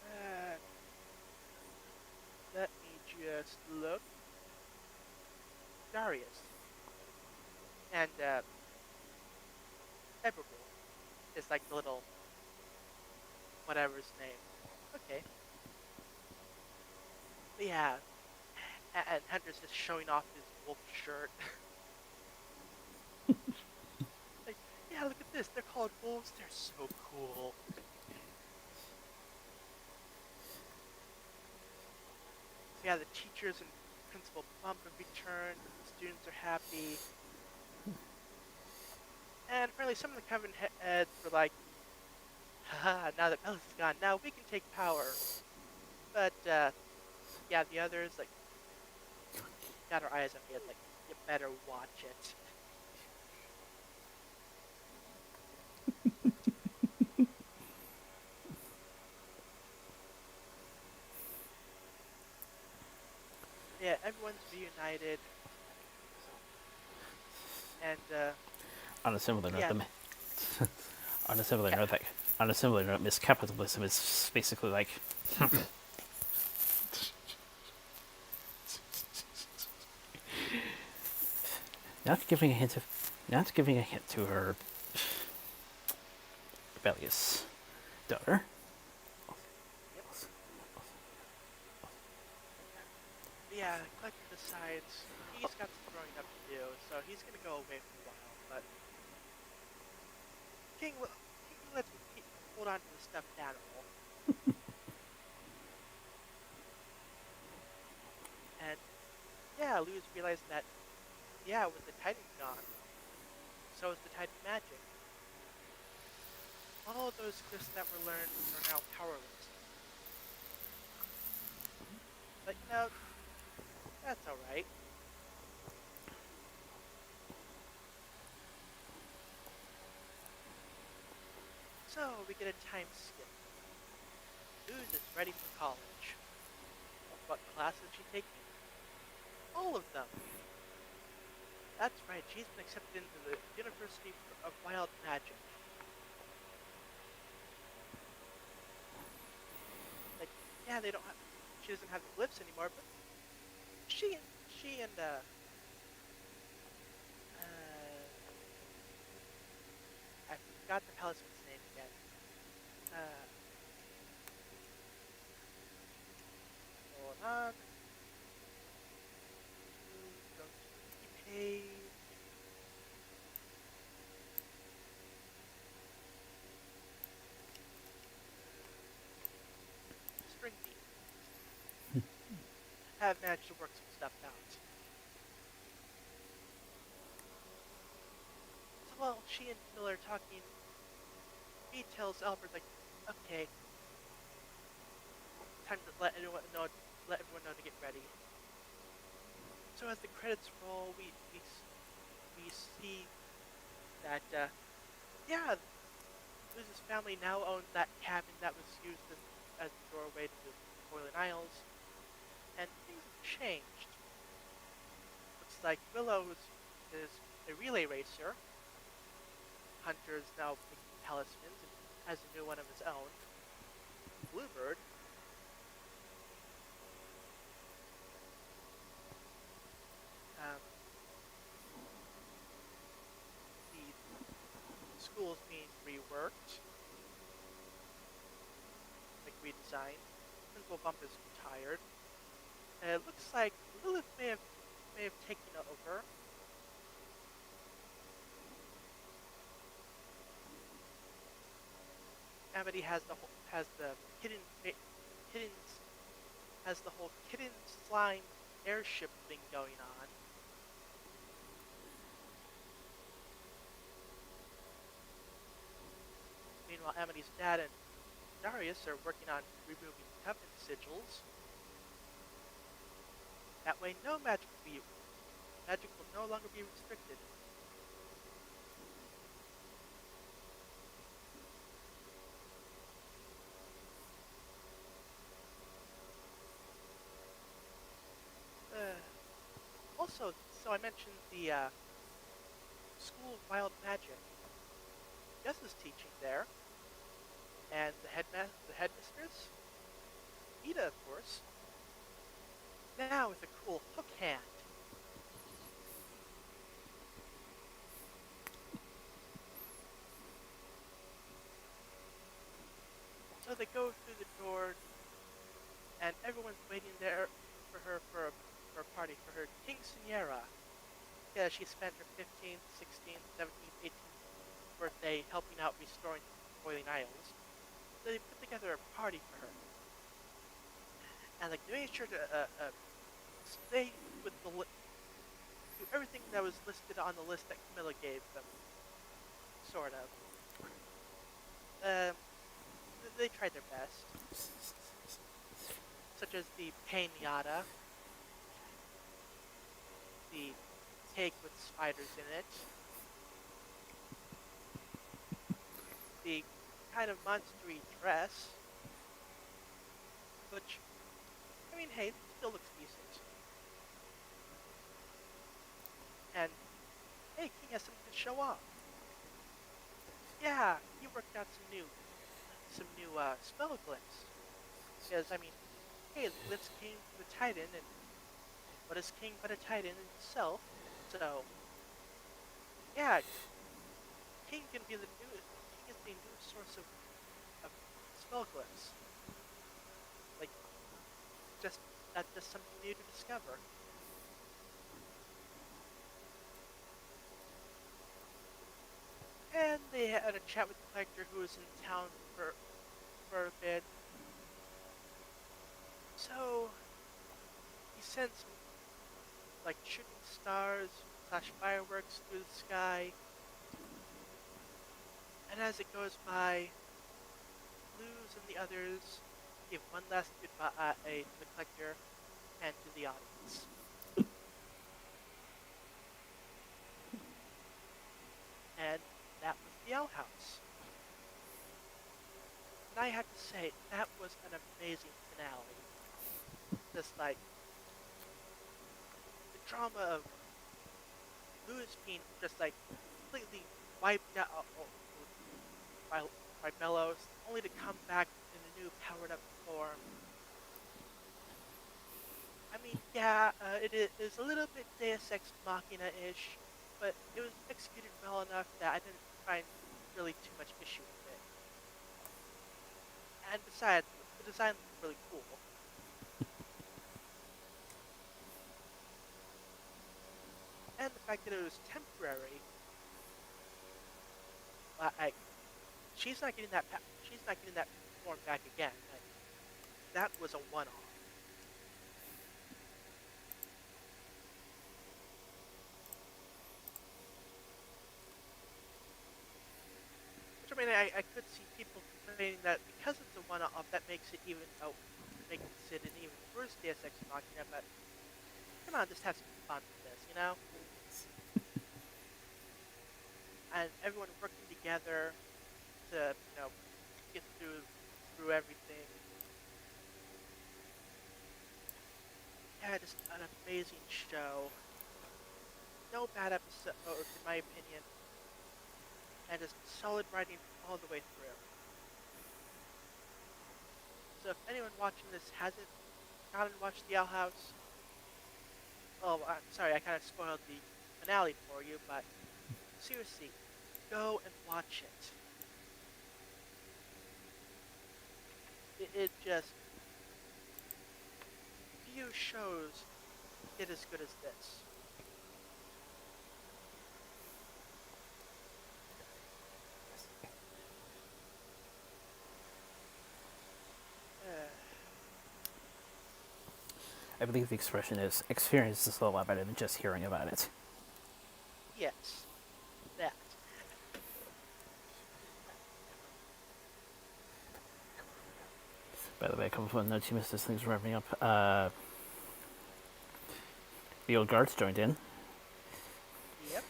Uh, Let me just look. Darius and Everbull is like the little whatever his name. Okay, but yeah, and Hunter's just showing off his wolf shirt. Like, yeah, look at this. They're called wolves. They're so cool. So yeah, the teachers and Principal Bump have returned. The students are happy, and apparently some of the Coven heads were like, "Haha! Now that Bellis is gone, now we can take power." But yeah, the others like got our eyes on it. Like, you better watch it. Yeah, everyone's reunited, and On a similar note, yeah, on a similar yeah, note, like, on a similar note, Miss Capitalism is basically like not giving a hint of, not giving a hint to her rebellious daughter. yep. Yeah, Collector decides he's got some growing up to do, so he's gonna go away for a while. But King, King lets him hold on to the stuffed animal, and yeah, Luz realized that yeah, with the Titan gone, so is the Titan magic. All of those gifts that were learned are now powerless. But you know, that's all right. So we get a time skip. Luz is ready for college. What classes is she taking? All of them. That's right, she's been accepted into the University of Wild Magic. Like, yeah, they don't have, she doesn't have the glyphs anymore, but she and uh I forgot the talisman's name again. Uh Hold on. Go to the wiki page. String bean. Have managed to work some stuff out. So while she and Miller are talking, he tells Albert like, okay, time to let everyone know to get ready. So as the credits roll, we see that yeah, Luz's family now owns that cabin that was used as the doorway to the Boiling Isles, and things have changed. Looks like is a relay racer. Hunter's now making talismans and has a new one of his own. Bluebird, um, the school's being reworked. design. Principal Bump is retired. And it looks like Lilith may have taken over. Amity has the kittens has the whole kitten slime airship thing going on. Meanwhile, Amity's dad and Darius are working on removing covenant sigils. That way, no magic will no longer be restricted. Uh, Also, so I mentioned the School of Wild Magic. Gus is teaching there, and the headmistress, Ida, of course, now with a cool hook hand. So they go through the door, and everyone's waiting there for her for a party for her quinceañera. Yeah, she spent her 15th, 16th, 17th, 18th birthday helping out restoring Boiling Isles. So they put together a party for her, and like they made sure to stay with do everything that was listed on the list that Camilla gave them. Sort of. Um, they tried their best, such as the pinata, the cake with spiders in it, the kind of monstery dress, which, I mean, hey, still looks decent. And, hey, King has something to show off. Yeah, he worked out some new spell glyphs. Because, I mean, hey, the glyphs came from the Titan, and what is King but a Titan himself? So, yeah, King is the new source of spell glyphs. Like, just, that's just something new to discover. And they had a chat with the collector who was in town for a bit. So he sends like shooting stars slash fireworks through the sky, and as it goes by, Blues and the others give one last goodbye to the collector and to the audience. And that was the Owl House. And I have to say, that was an amazing finale. Just like the drama of Lewis being just like completely wiped out by, by Bellows, only to come back in a new powered up form. I mean, yeah, it is a little bit Deus Ex Machina-ish, but it was executed well enough that I didn't find really too much issue with it. And besides, the design looked really cool. And the fact that it was temporary, like she's not getting that form back again. Like, that was a one-off. Which I mean, I could see people complaining that because it's a one-off, that makes it makes it an even worse Deus Ex Machina. But come on, just have some fun with this, you know? And everyone working together to get through everything. Yeah, just an amazing show. No bad episodes, in my opinion, and just solid writing all the way through. So if anyone watching this hasn't gone and watched The Owl House, well, I'm sorry, I kind of spoiled the finale for you, but seriously, go and watch it. It just few shows get as good as this. I believe the expression is experience is a lot better than just hearing about it. Yes, that. By the way, a couple of fun notes you missed as things were wrapping up. The old guards joined in, Yep.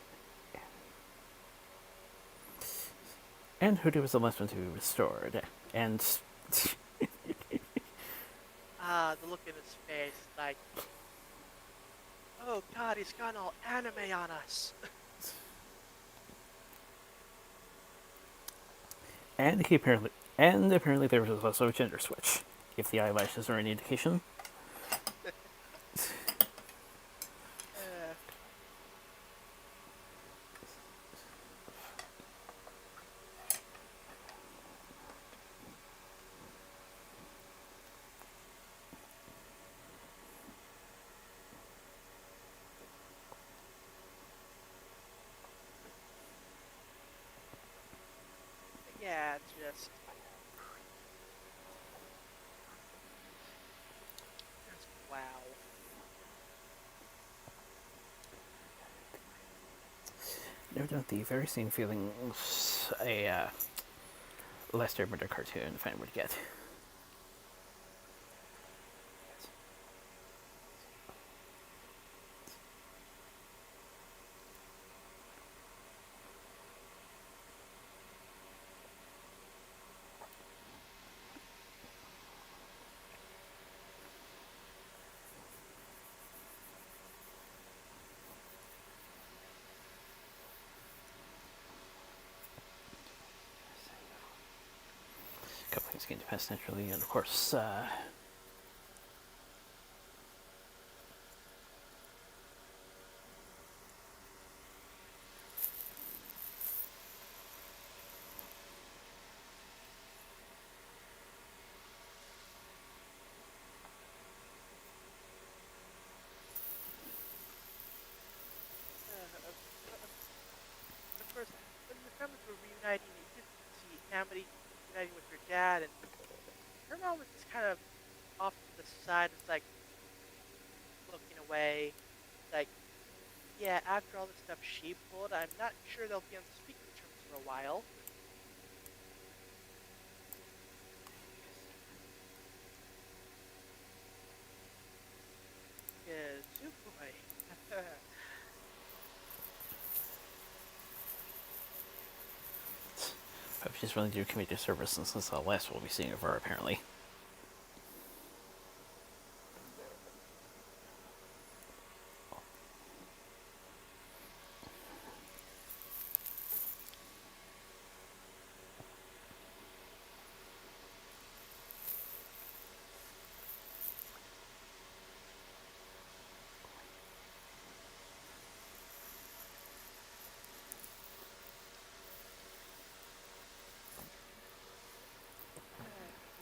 and Hoodoo was the last one to be restored. And The look in his face, like, oh god, he's gone all anime on us. apparently there was also a gender switch, if the eyelashes are any indication. uh, yeah, just wow. No doubt the very same feelings a Lester Murder cartoon fan would get. A couple things came to pass naturally, and of course, Of course, when the families were reuniting, you could see Amity reuniting with her dad, and her mom was just kind of off to the side, just like looking away. Like, yeah, after all the stuff she pulled, I'm not sure they'll be on speaking terms for a while. Yes, oh boy. hope she's willing to do community service since this is the last we'll be seeing of her, apparently.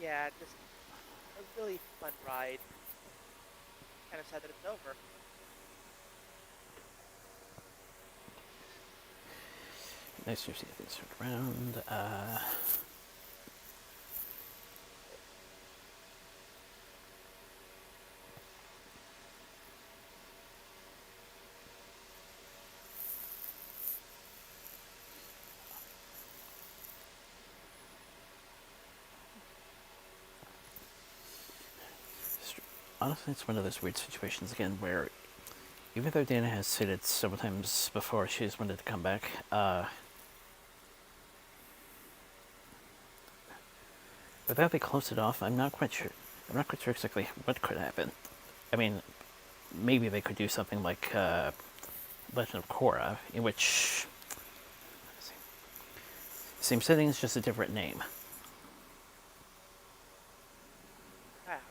Yeah, just a really fun ride. Kind of sad that it's over. Nice to see things turned around. Honestly, it's one of those weird situations again where, even though Dana has stated several times before she's wanted to come back, without they close it off, I'm not quite sure. I'm not quite sure exactly what could happen. I mean, maybe they could do something like Legend of Korra, in which same setting is just a different name. Perhaps.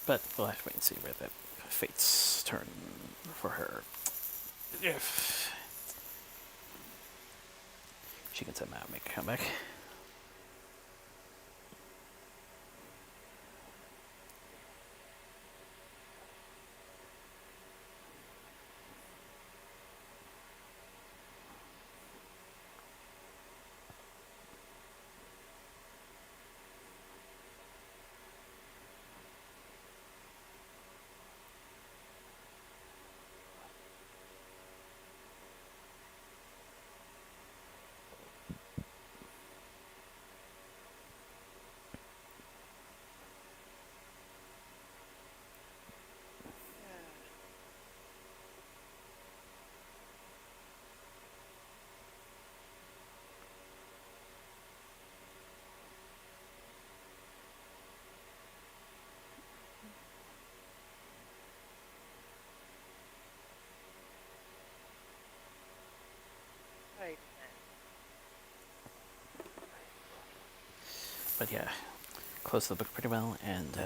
But we'll have to wait and see where the fates turn for her. If she can somehow make a comeback. Yeah. Right then. But yeah, closed the book pretty well, and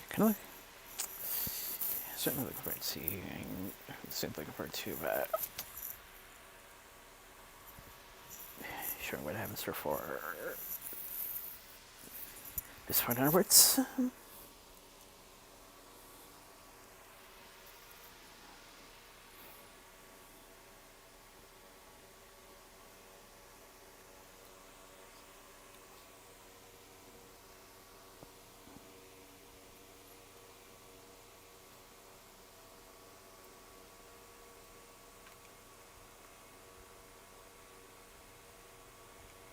kind of certainly looking forward to seeing. Certainly looking forward to showing what happens for this point onwards.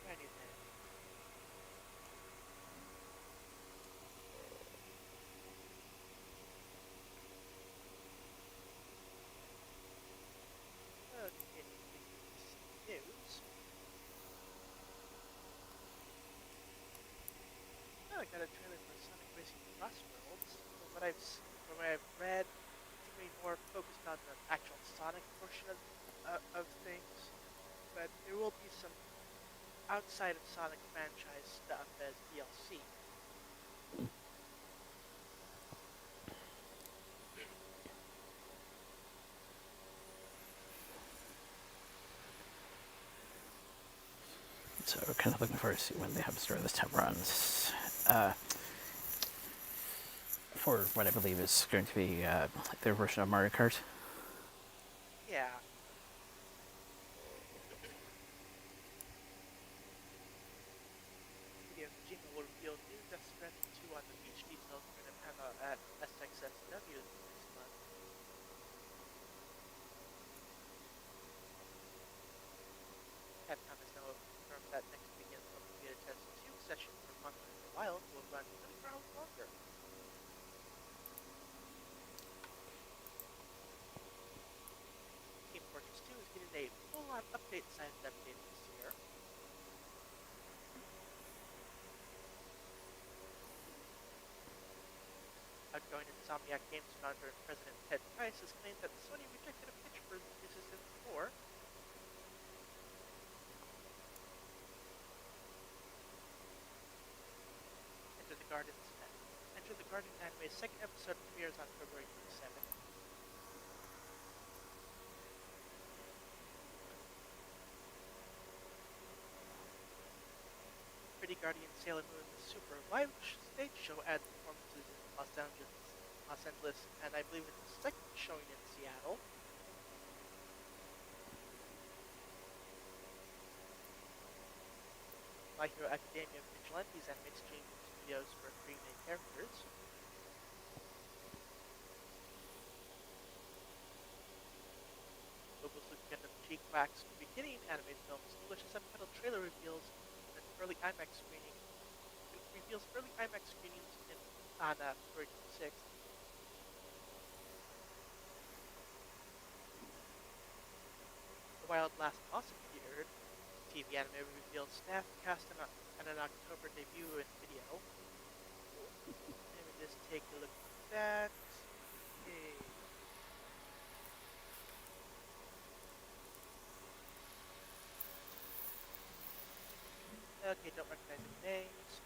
Righty then. Okay, news. Oh, I got a trailer for Sonic Racing Crossroads. From what I've read, it's going to be more focused on the actual Sonic portion of things, but there will be some outside of Sonic franchise stuff as DLC. So kind of looking forward to see when they have started this time runs. Uh, for what I believe is going to be their version of Mario Kart. Yeah. Hideo Kojima will reveal new Death Stranding 2 on the beach details during a panel at SXSW next month. Capcom has now confirmed that next weekend's open beta test 2 session for Monster Hunter Wild will run 24 hours longer. Team Fortress 2 is getting a full-on update-sized update this year. Outgoing Insomniac Games founder and president Ted Price has claimed that Sony rejected a pitch for Resistance 4. Enter the Garden Enter the Garden anime's second episode premieres on February 27th. Pretty Guardian Sailor Moon Super live stage show adds performances in Los Angeles, and I believe it's the second showing in Seattle. My Hero Academia Vigilantes anime stream videos for 3 main characters. Mobile Suit Gundam G-Quack's beginning anime film's English subtitle trailer reveals an early IMAX screening. It reveals early IMAX screenings on February 26th. The Wild Last also premiered. TV anime reveals staff cast in an October debut in video. Let me just take a look at that. Okay. Okay, don't recognize any names.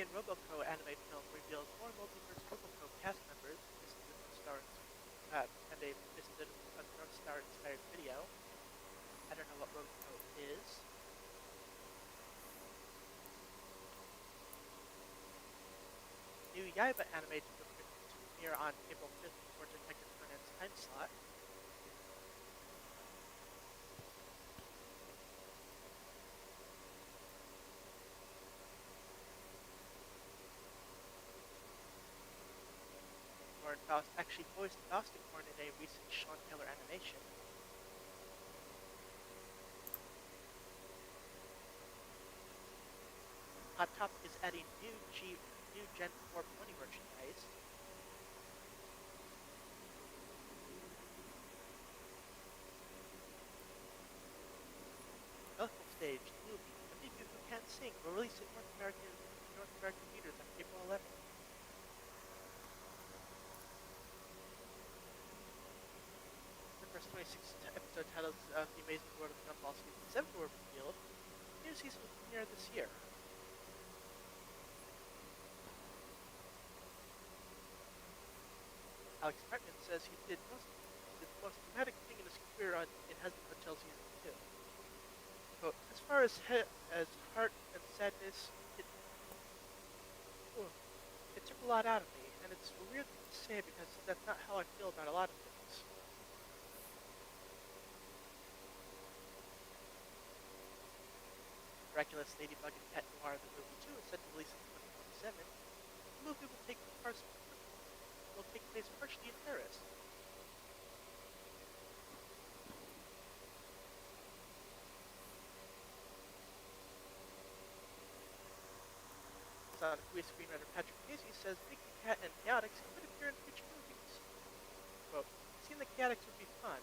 Korean Roboco anime film reveals more multiverse Roboco cast members, and a Mist of a North Star inspired video. I don't know what Roboco is. New Yaiba anime to premiere on April 5th before Detective Conan's time slot. Lauren Faust actually voiced Fausticorn in a recent Sean Taylor animation. Hot Topic is adding new Gen 4 pony merchandise. Medical Stage, the movie, Empty People Can't Sing, will release in North American theaters on April 11th. The first 26 episode titles of The Amazing World of Gumball Season 7 were revealed. The new season will premiere this year. Alex Hartman says he did the most dramatic thing in his career in Husband Hotel Season 2. Quote, as far as heart and sadness, it took a lot out of me, and it's a weird thing to say because that's not how I feel about a lot of things. Miraculous Ladybug and Cat Noir, the movie 2, is set to release in 2027. The movie will take place partially in Paris. Sonic Wii screenwriter Patrick Casey says Big the Cat and Chaotix could appear in future movies. Quote, seeing the Chaotix would be fun.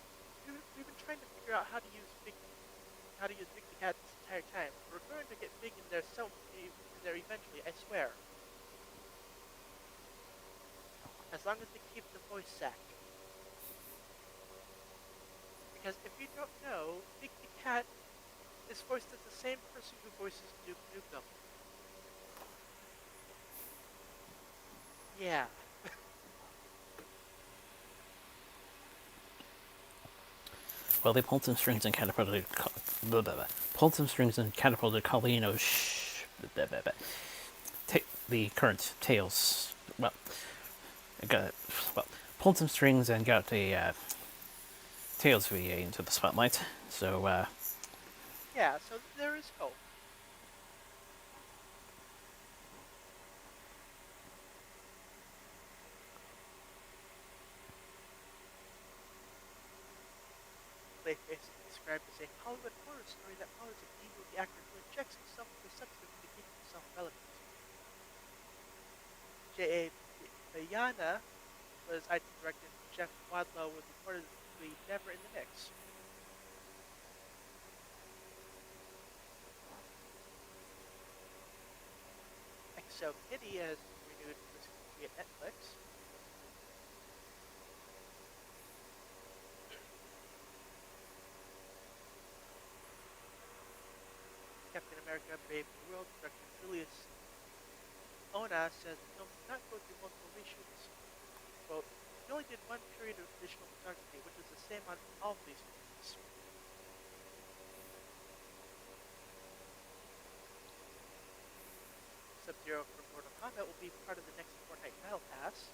We've been trying to figure out how to use Big the Cat this entire time. We're going to get Big in there eventually, I swear. As long as they keep the voice acting. Because if you don't know, Big the Cat is voiced as the same person who voices Duke Nukem. Yeah. Well, they pulled some strings and catapulted Colleen the current Tails. Pulled some strings and got a Tails VA into the spotlight. So, yeah, so there is hope. Clayface is described as a Hollywood horror story that follows a B-movie actor who injects himself with a substance to keep himself relevant. J.A. Bayana was IT director, and Jeff Wadlow was reportedly never in the mix. XO Kitty has renewed for this movie at Netflix. Captain America Brave New World director Julius Ona says the film did not go through multiple reshoots. Quote, we only did one period of additional photography, which was the same on all of these movies. Sub-Zero from Mortal Kombat will be part of the next Fortnite Battle Pass.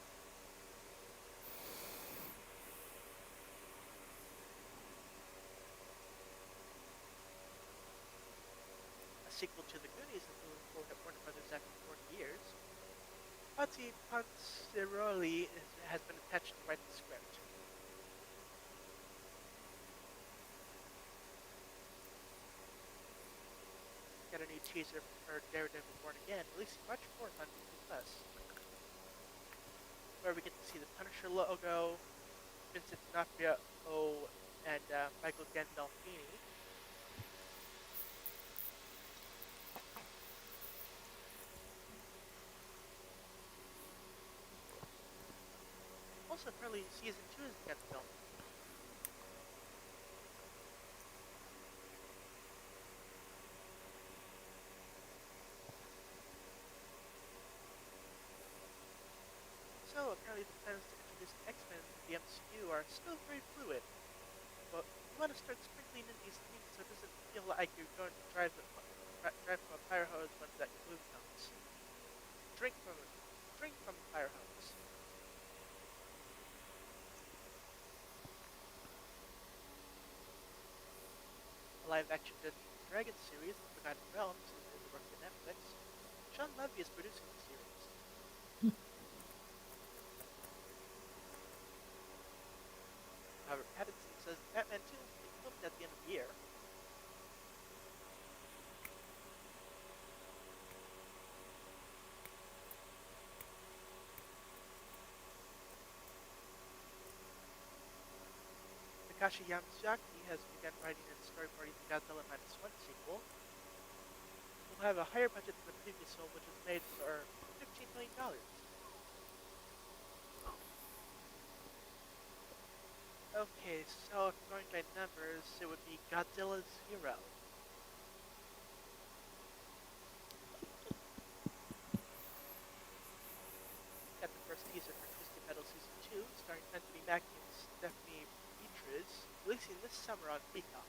A sequel to The Goonies is moving forward at Warner Brothers after 40 years. Patsy Pansiroli has been attached to write the script. Got a new teaser for Daredevil Born Again, releasing March 4th on Disney+. Where we get to see the Punisher logo, Vincent D'Onofrio, and Michael Gandolfini. Also, apparently, Season 2 is begun filming. plans to introduce the X-Men into the MCU are still very fluid, but you want to start sprinkling in these things so it doesn't feel like you're going to drive from a fire hose when that movie comes. Drink from it. Drink from the fire hose. The live-action Dungeons and Dragons series, The Forgotten Realms, is in the works at Netflix. Sean Levy is producing the series. Robert Pattinson says Batman 2 will be filmed at the end of the year. Takashi Yamazaki has begun writing and storyboarding the Godzilla Minus One sequel. It will have a higher budget than the previous film, which was made for $15 million. Okay, so if going by numbers, it would be Godzilla 0. Got the first teaser for Twisted Metal Season 2, starring Anthony Mackie and Stephanie Beatriz, releasing this summer on Peacock.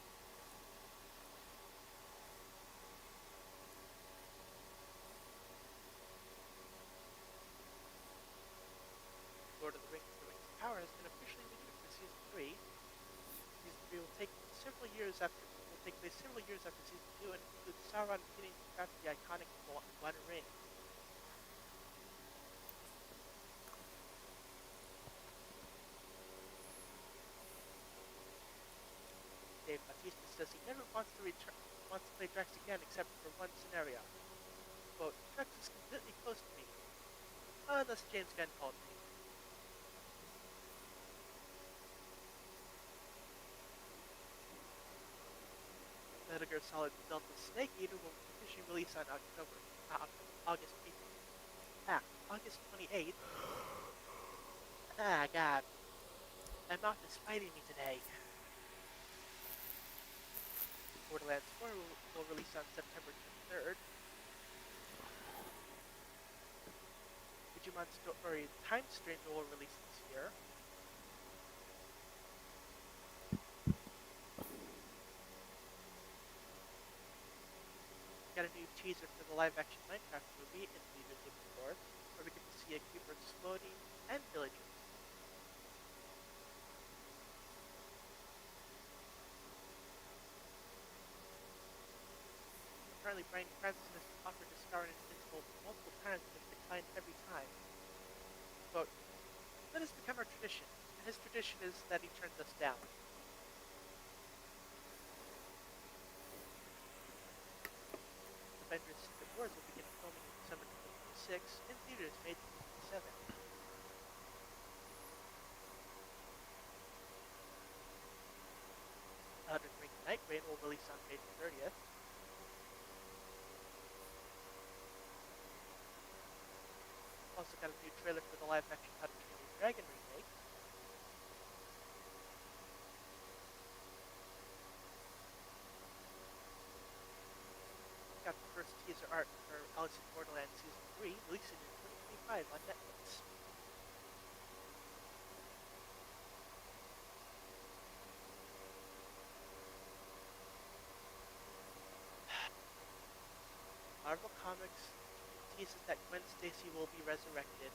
Lord of the Rings: The Rings of Power has been officially renewed for Season 3. Season 3 will take place several years after Season 2 and include Sauron beginning to craft the iconic One Ring. Dave Bautista says he never wants to play Drax again except for one scenario. Quote, Drax is completely close to me. Unless James Gunn called me. Metal Gear Solid Delta Snake Eater will officially release on August 8th. August 28th. God. My mouth is fighting me today. Borderlands 4 will release on September 23rd. Digimon Story Time Stranger will release this year. Got a new teaser for the live-action Minecraft movie in theaters April 4th, where we get to see a creeper exploding and villagers. Apparently, Bryan Cranston has offered to star in an interval multiple times and has declined every time. Quote, that has become our tradition, and his tradition is that he turns us down. Avengers Secret Wars will begin filming in December 2026 in theaters May 2027. Elden Ring Night Rain will release on May 30th. Also got a new trailer for the live-action How to Train Your Dragon remake. Got the first teaser art for Alice in Borderland Season 3, releasing in 2025 on Netflix. Marvel Comics teases that Gwen Stacy will be resurrected.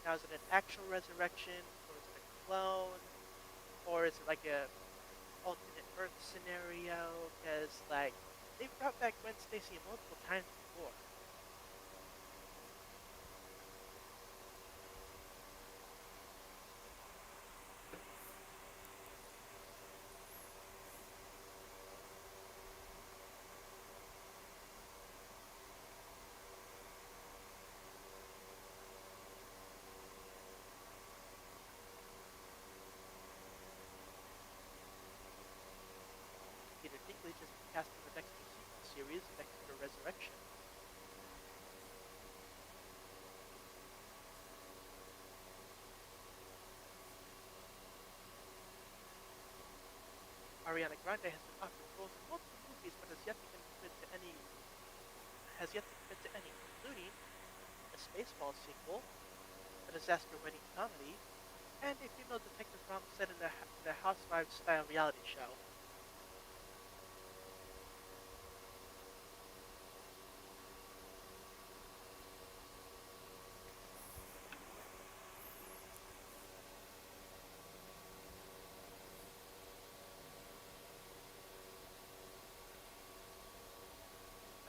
Now, is it an actual resurrection, or is it a clone, or is it like a alternate Earth scenario? Because, like, they've brought back Gwen Stacy multiple times before. Peter Dinklage has been cast in the Dexter sequel series, Dexter Resurrection. Ariana Grande has been offered roles in multiple movies, but has yet to commit to any, including a Spaceball sequel, a disaster wedding comedy, and a female detective drama set in a Housewives-style reality show.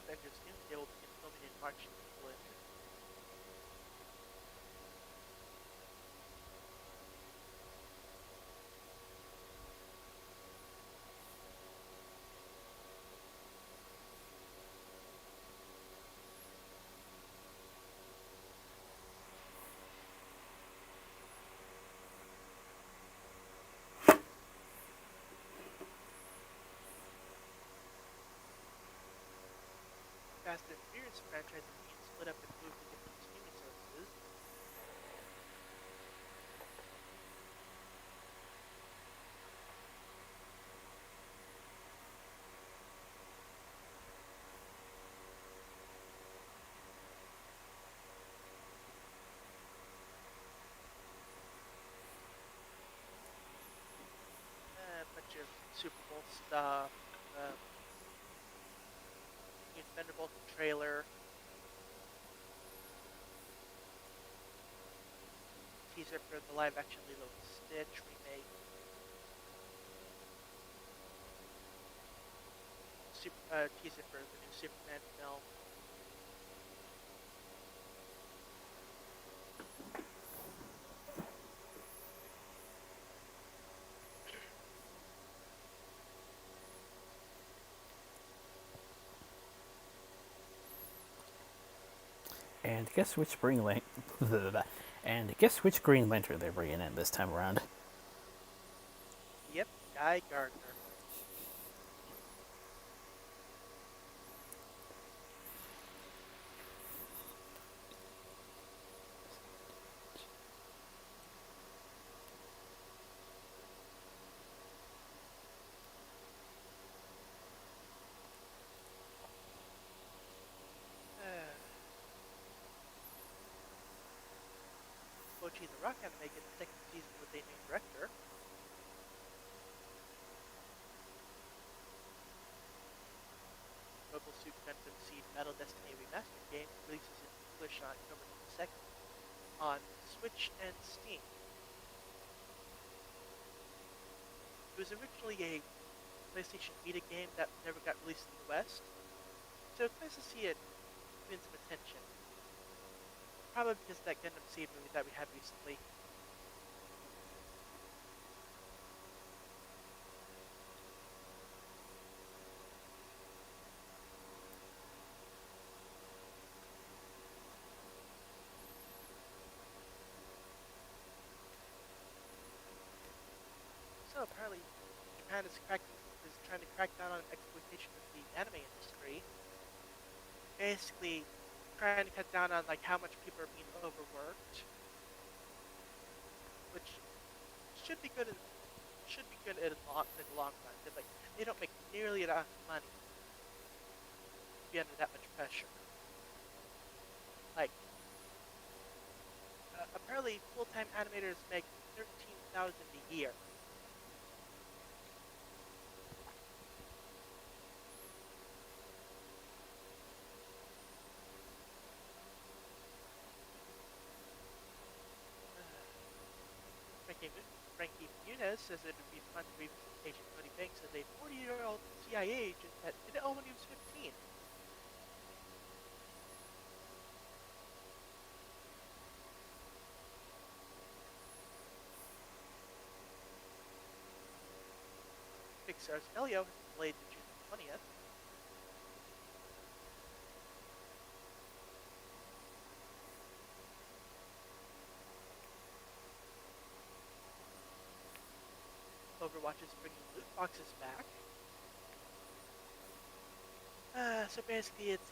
Avengers Doomsday will begin filming in March in England. Fast and Furious franchise is being split up and moved to different streaming services. A bunch of Super Bowl stuff, new Thunderbolt trailer, teaser for the live-action Lilo and Stitch remake, teaser for the new Superman film. And guess which and guess which Green Lantern they're bringing in this time around. Yep, Guy Gardner. Bochi the Rock anime gets a second season with a new director. Mobile Suit Gundam Seed Battle Destiny Remastered game releases in English on October 22nd on Switch and Steam. It was originally a PlayStation Vita game that never got released in the West, so it's nice to see it win some attention. Probably because of that Gundam Seed movie that we had recently. So apparently, Japan is trying to crack down on exploitation of the anime industry. Basically, trying to cut down on like how much people are being overworked, which should be good. Should be good in the long run. Because like they don't make nearly enough money to be under that much pressure. Like apparently, full-time animators make 13,000 a year. Frankie Muniz says it would be fun to revisit Agent Cody Banks as a 40-year-old CIA agent that didn't know when he was 15. Pixar's Elio has been delayed to June 20th. Overwatch is bringing loot boxes back. So basically, it's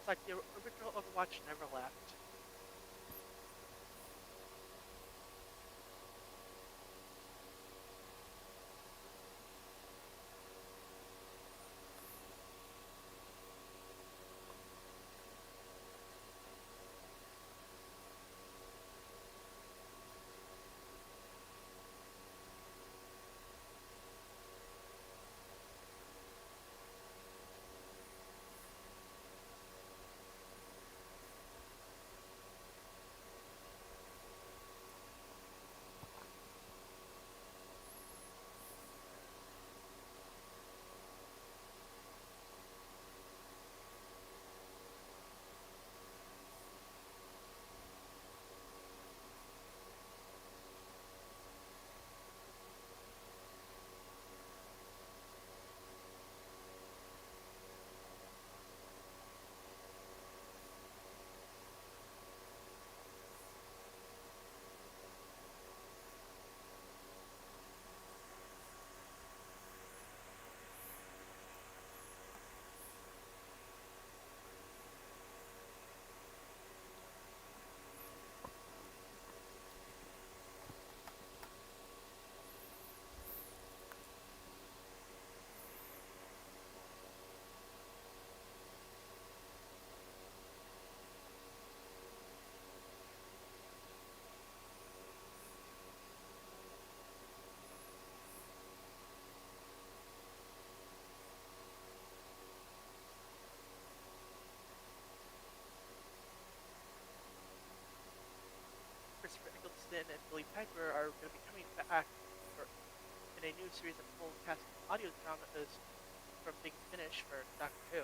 like the original Overwatch never left. Harrison and Billy Piper are going to be coming back for, in a new series of full cast audio dramas from Big Finish for Doctor Who.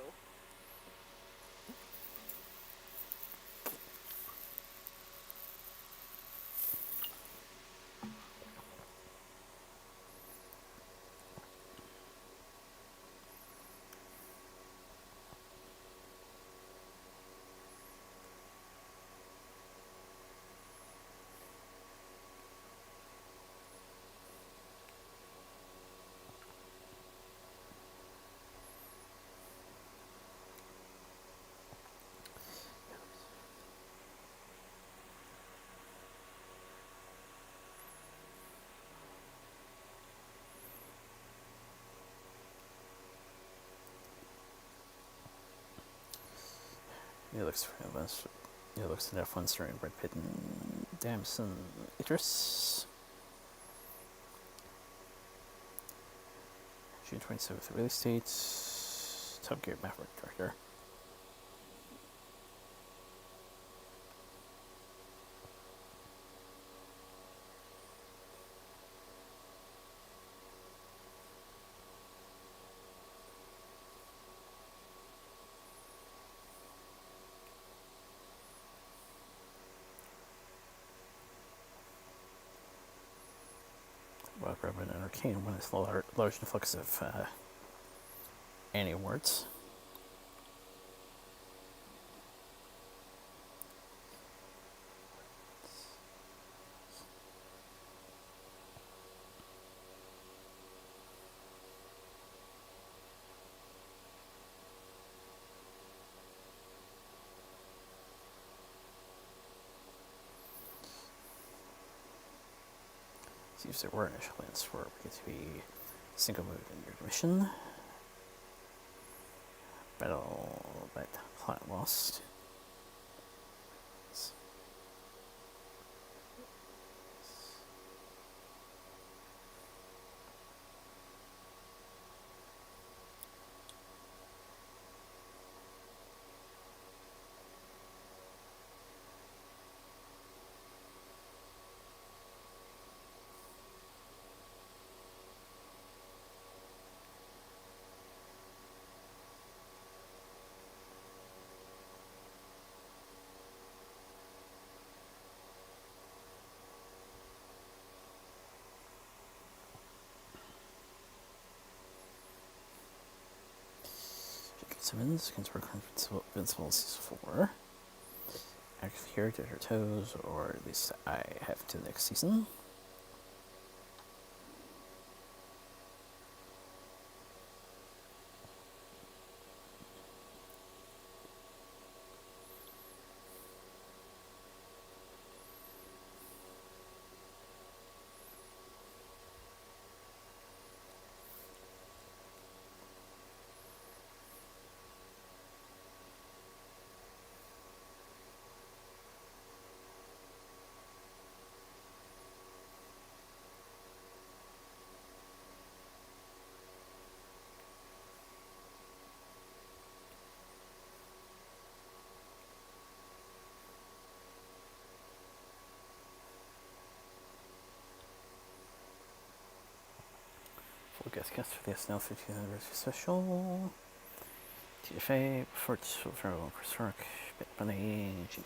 It looks enough one starring Brad Pitt and Damson Idris. June 27th release date. Top Gear Maverick director. Well, Robin and Arcane won this large influx of Annie Awards. Seems there were initial plans for it to be single mode in your mission. Battle, but plot lost. Simmons, Ginsburg Invincible Season 4. Active here, did her toes, or at least I have to next season. Full guest cast for the SNL 50th anniversary special. TFA, Fort Silver, Chris Rock, Bit Bunny, G.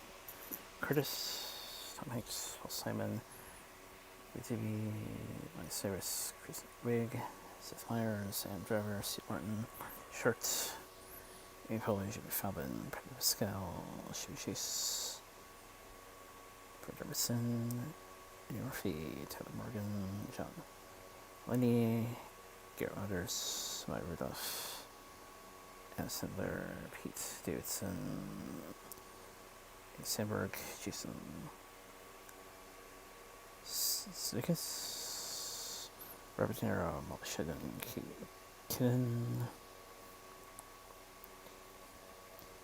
Curtis, Tom Hanks, Paul Simon, BTV, Miley Cyrus, Chris Wig, Seth Meyers, Sam Driver, Steve Martin, Shirts, Amy Poehler, Jimmy Fallon, Pedro Pascal, Chevy Chase, Fred Robertson, Eddie Murphy, Tyler Morgan, John Lenny, Garrett Rodgers, Maya Rudolph, Anna Sandler, Pete Davidson, Sandberg, Jason Sudeikis, Robert De Niro, Molly Shannon, Kidden,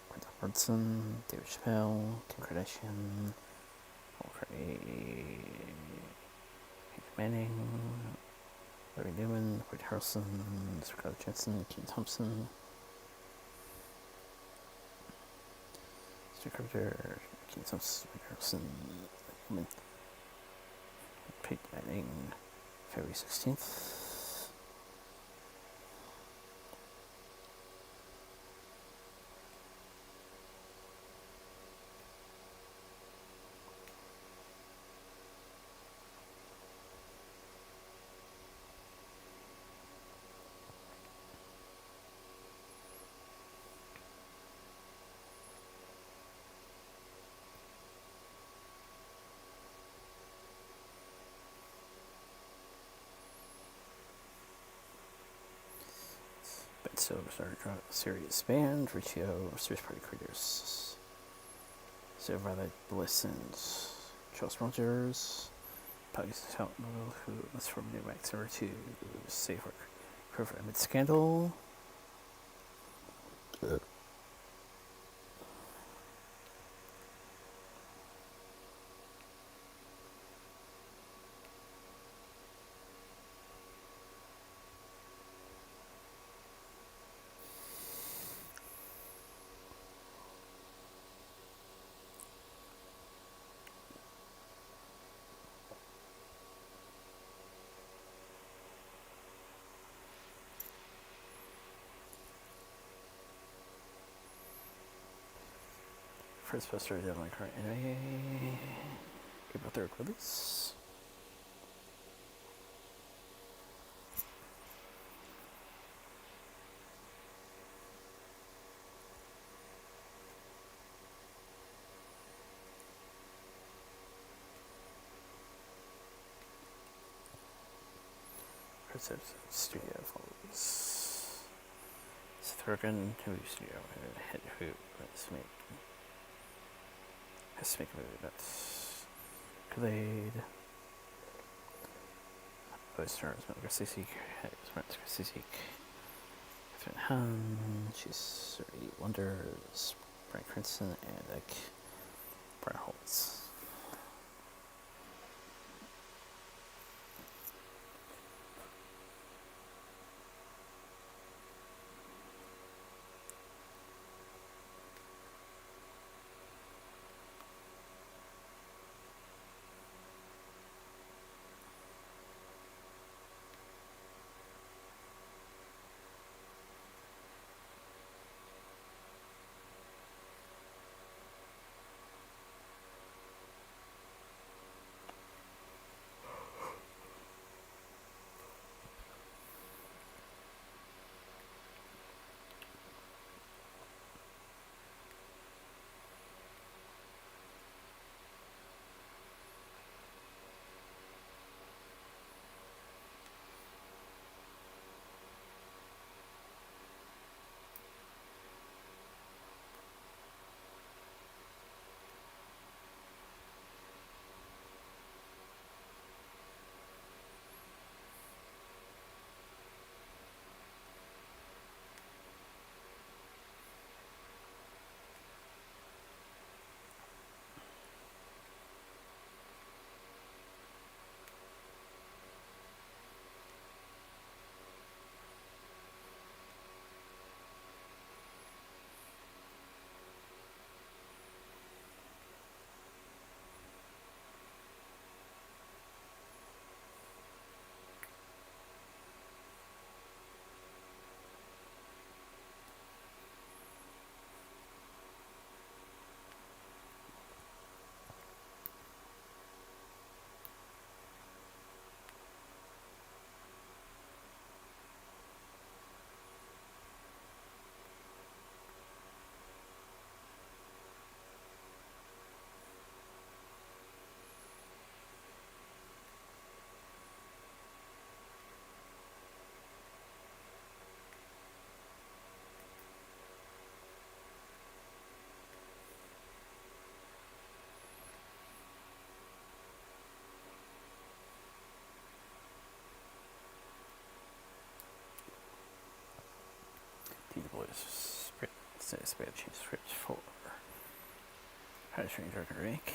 Quentin Robertson, David Chappelle, Kim Kardashian, Paul McCartney, Hank Manning, Larry Newman, Woody Harrelson, Scarlett Johansson, Keaton Thompson, Stu Carpenter, Keaton Thompson, Woody Harrelson, Complete editing February 16th. So started series band, Riccio, series party creators. So Violet Listens, Charles Rogers, Pakistan model who was from New Mexico to save her amid scandal. First poster deadline current April 3rd release. Studio follows Seth Rogen, who studio head who has to make a movie about Kool-Aid. Co-stars Melissa Sissy, Catherine Hahn, she's 30 Wonders, Brian Cranston, and Brian Holtz. The Boys spread change scripts for How to Train Your Dragon Rank.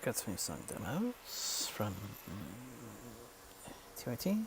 Got some new song demos from TYT.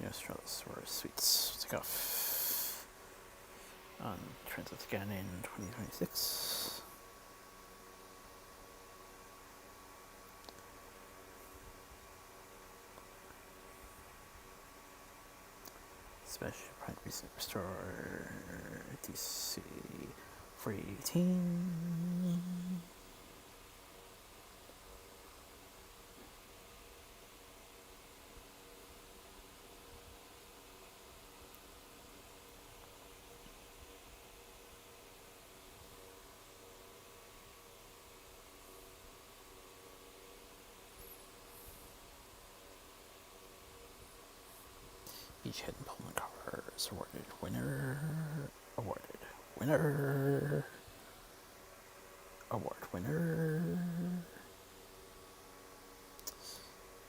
Australia's were sweets took off on Transit again in 2026. Special Pride Recent Restore DC 418. Beachhead and Pullman Cars awarded winner. Award winner.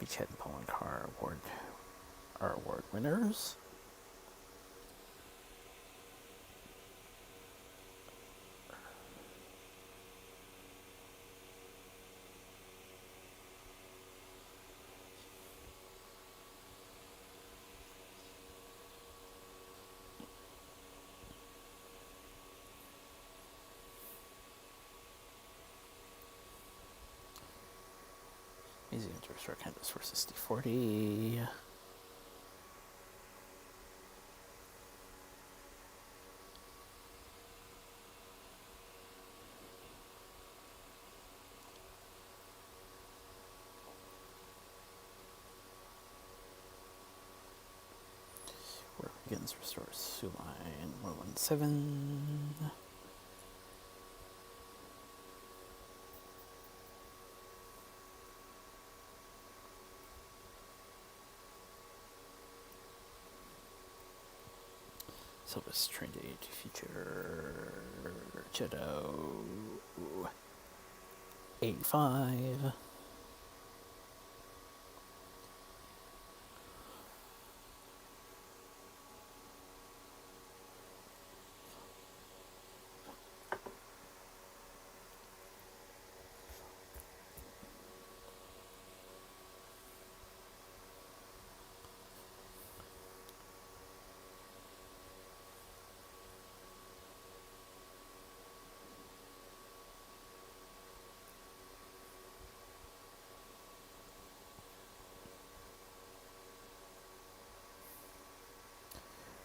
Beachhead and Pullman Car Award are award winners. Museum to restore canvas for 6040. Work begins, restore Sioux Line 117. Silvis train date future Jetto 85.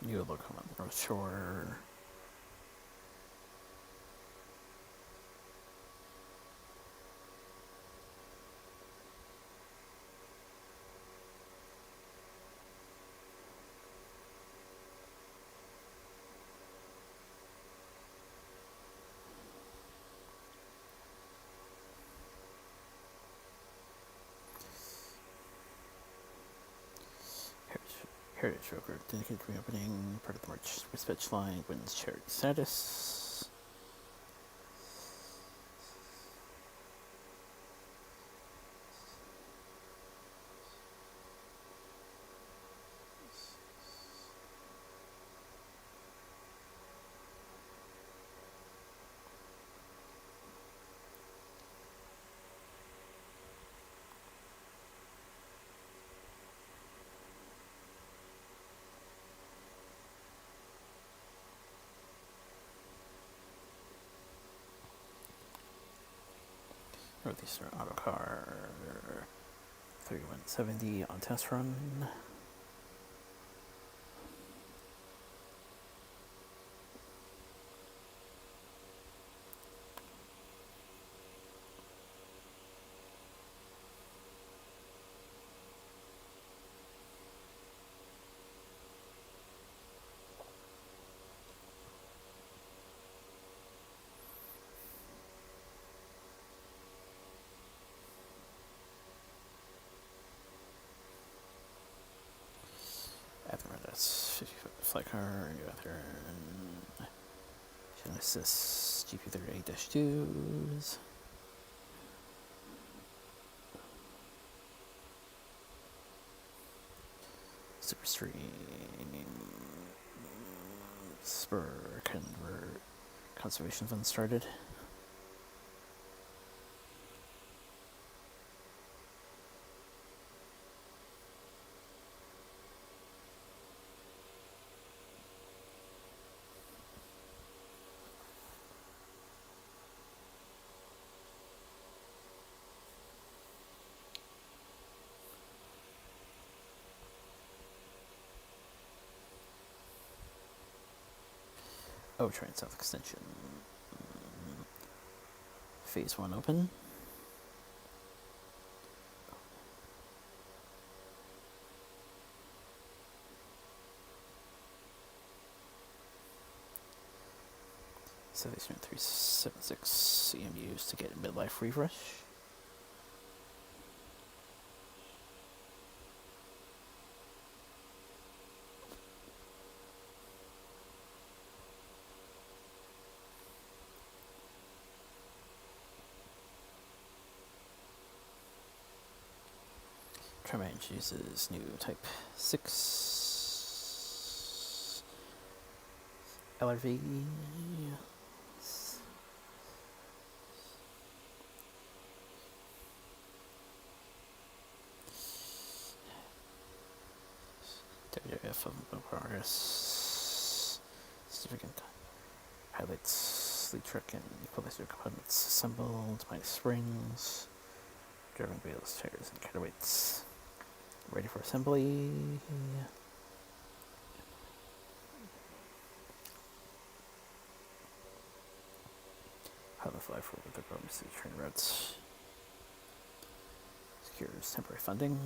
New look on the North Shore. Heritage Road Group dedicated to reopening part of the March Dispatch Line wins charity status. Northeastern Auto Car 3170 on test run. Flight car, go turn. Genesis GP38-2s. Superstream. Spur convert. Conservation fund started. Oh, train south extension. Phase 1 open. Citation 376 CMUs to get midlife refresh. Trimage uses new type 6 LRV. WWF of progress. Significant highlights sleep truck and equalizer components assembled, minus springs, driving wheels, tires, and counterweights. Ready for assembly. How to fly for the programs train routes. Secures temporary funding.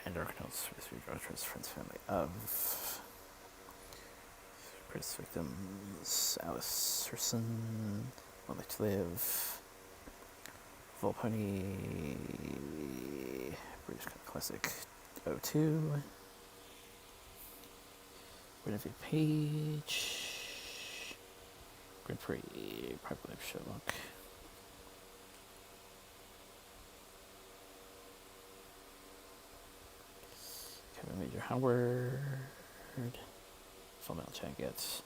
And Arcanals for the Rogers friends family of Chris victims, Alice Herson, One Life to Live, Volpony, British Classic 02, Renevue Page, Grand Prix, Private Life Sherlock. Kevin Major Howard, Full Metal Jacket,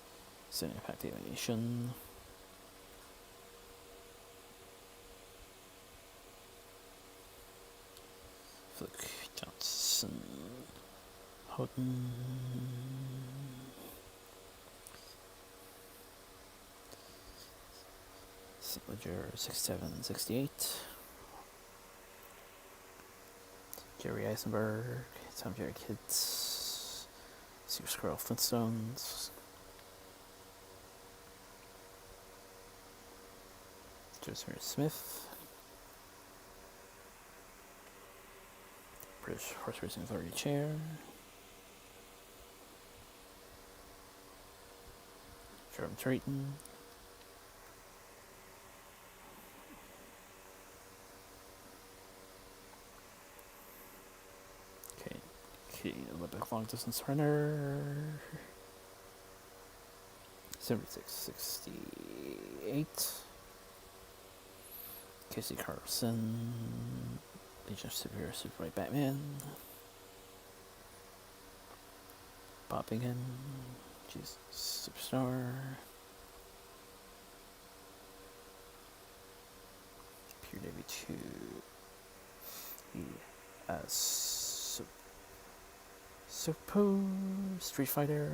Sin Impact Alienation, Fluke Johnson, Houghton, Ledger 6768, Jerry Eisenberg, Tom Jerry Kids, Super Squirrel Flintstones, Joseph Smith, British Horse Racing Authority Chair, Jerome Drayton, Olympic long distance runner, 7668, Casey Carlson, Legion of Superior Superboy Batman, Bob Bingham, Jesus Superstar, Pure Navy 2, Sopo, Street Fighter,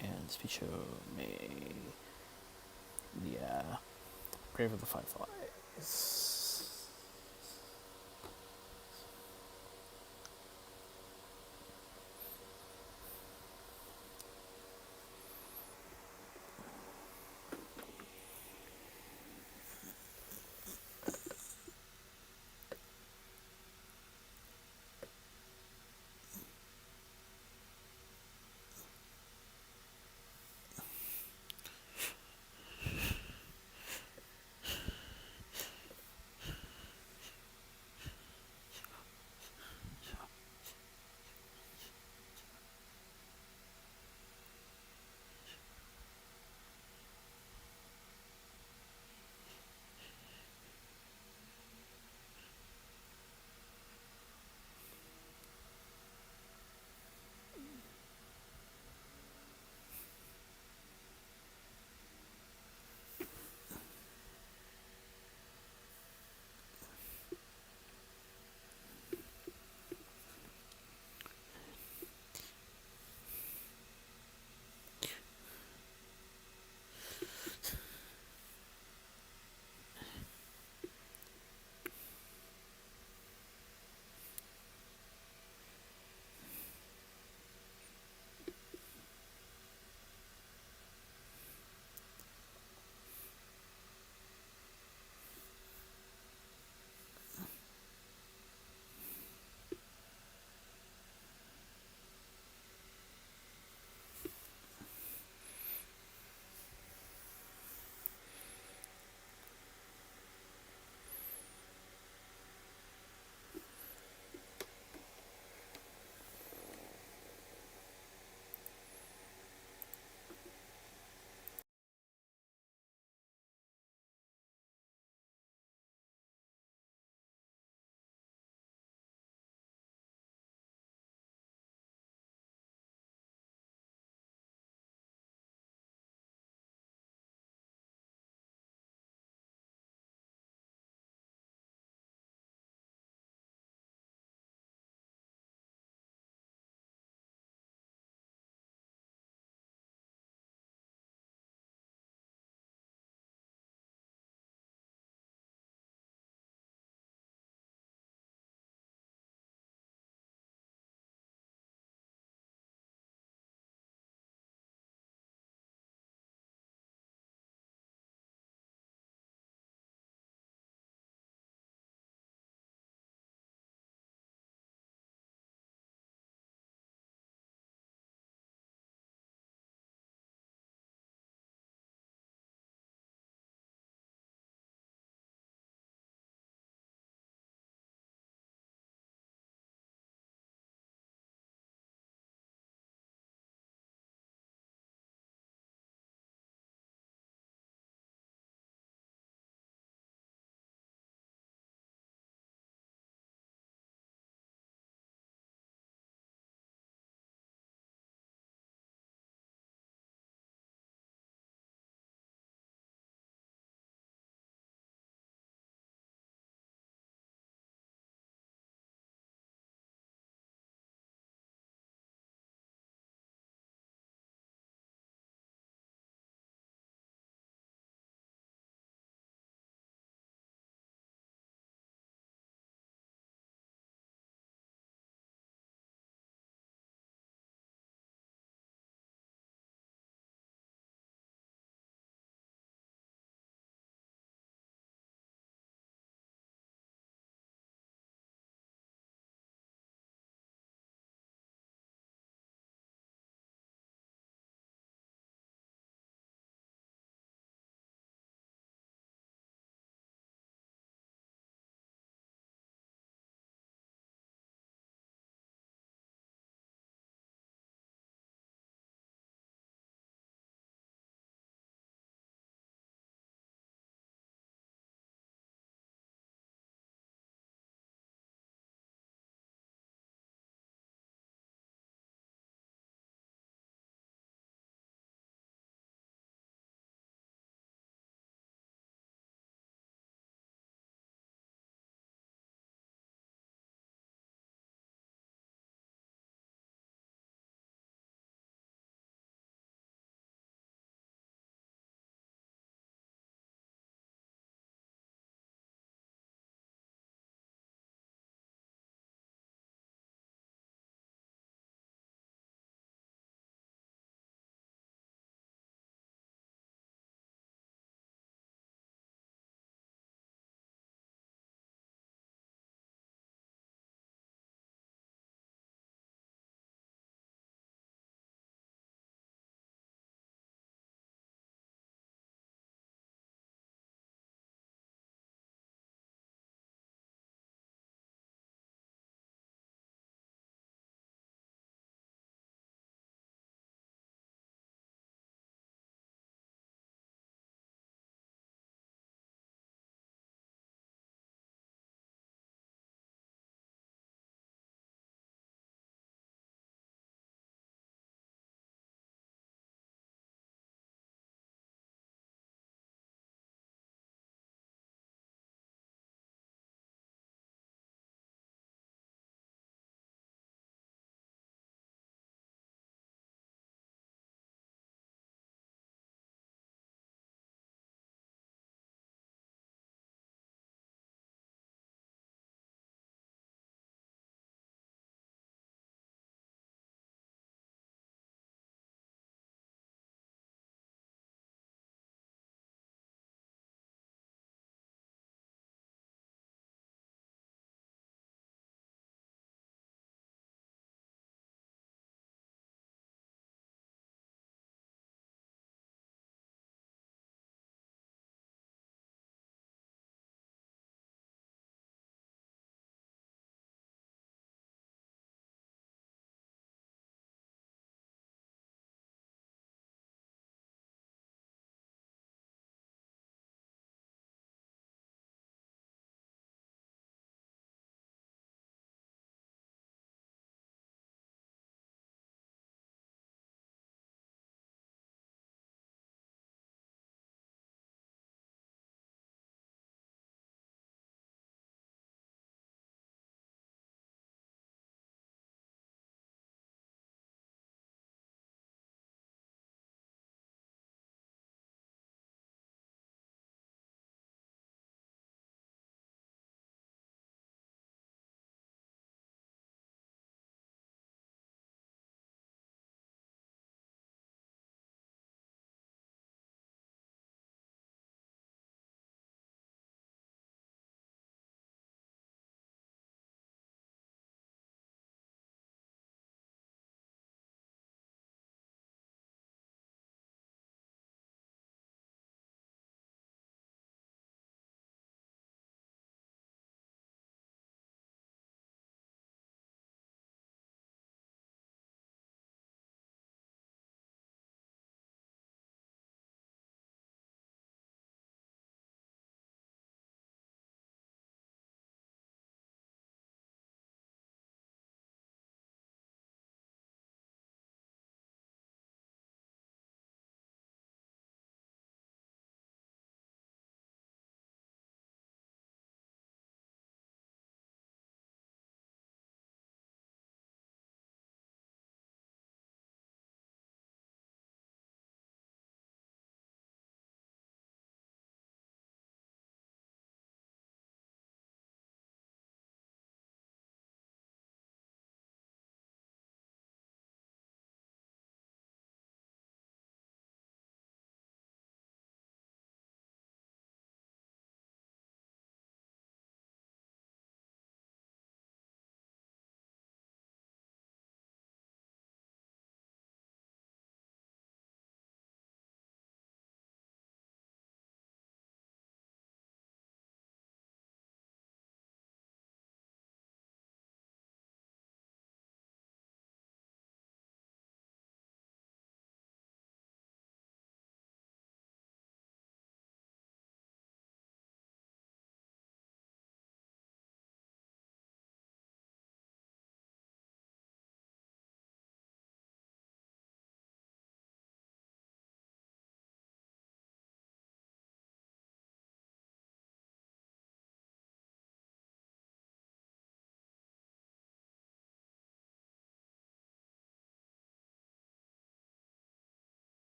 and Spicho May, the Grave of the Fireflies.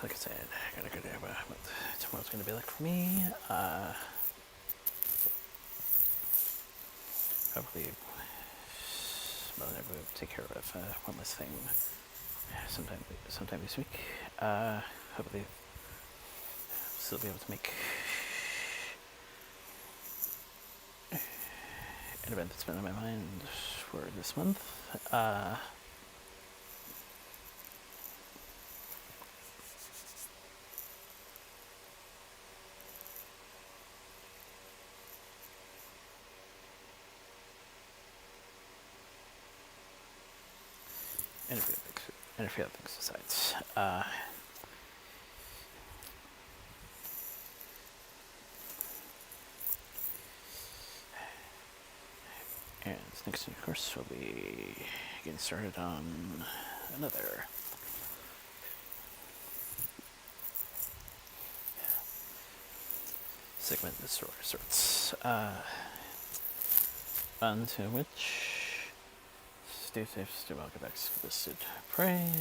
like I said, I got a good idea about what tomorrow's going to be like for me. Hopefully, well, I will take care of one last thing sometime this week. Hopefully, still be able to make an event that's been on my mind for this month. And a few other things besides. And next week, of course, we'll be getting started on another segment of sorts. Onto which stay safe, stay well, get back listed. Pray.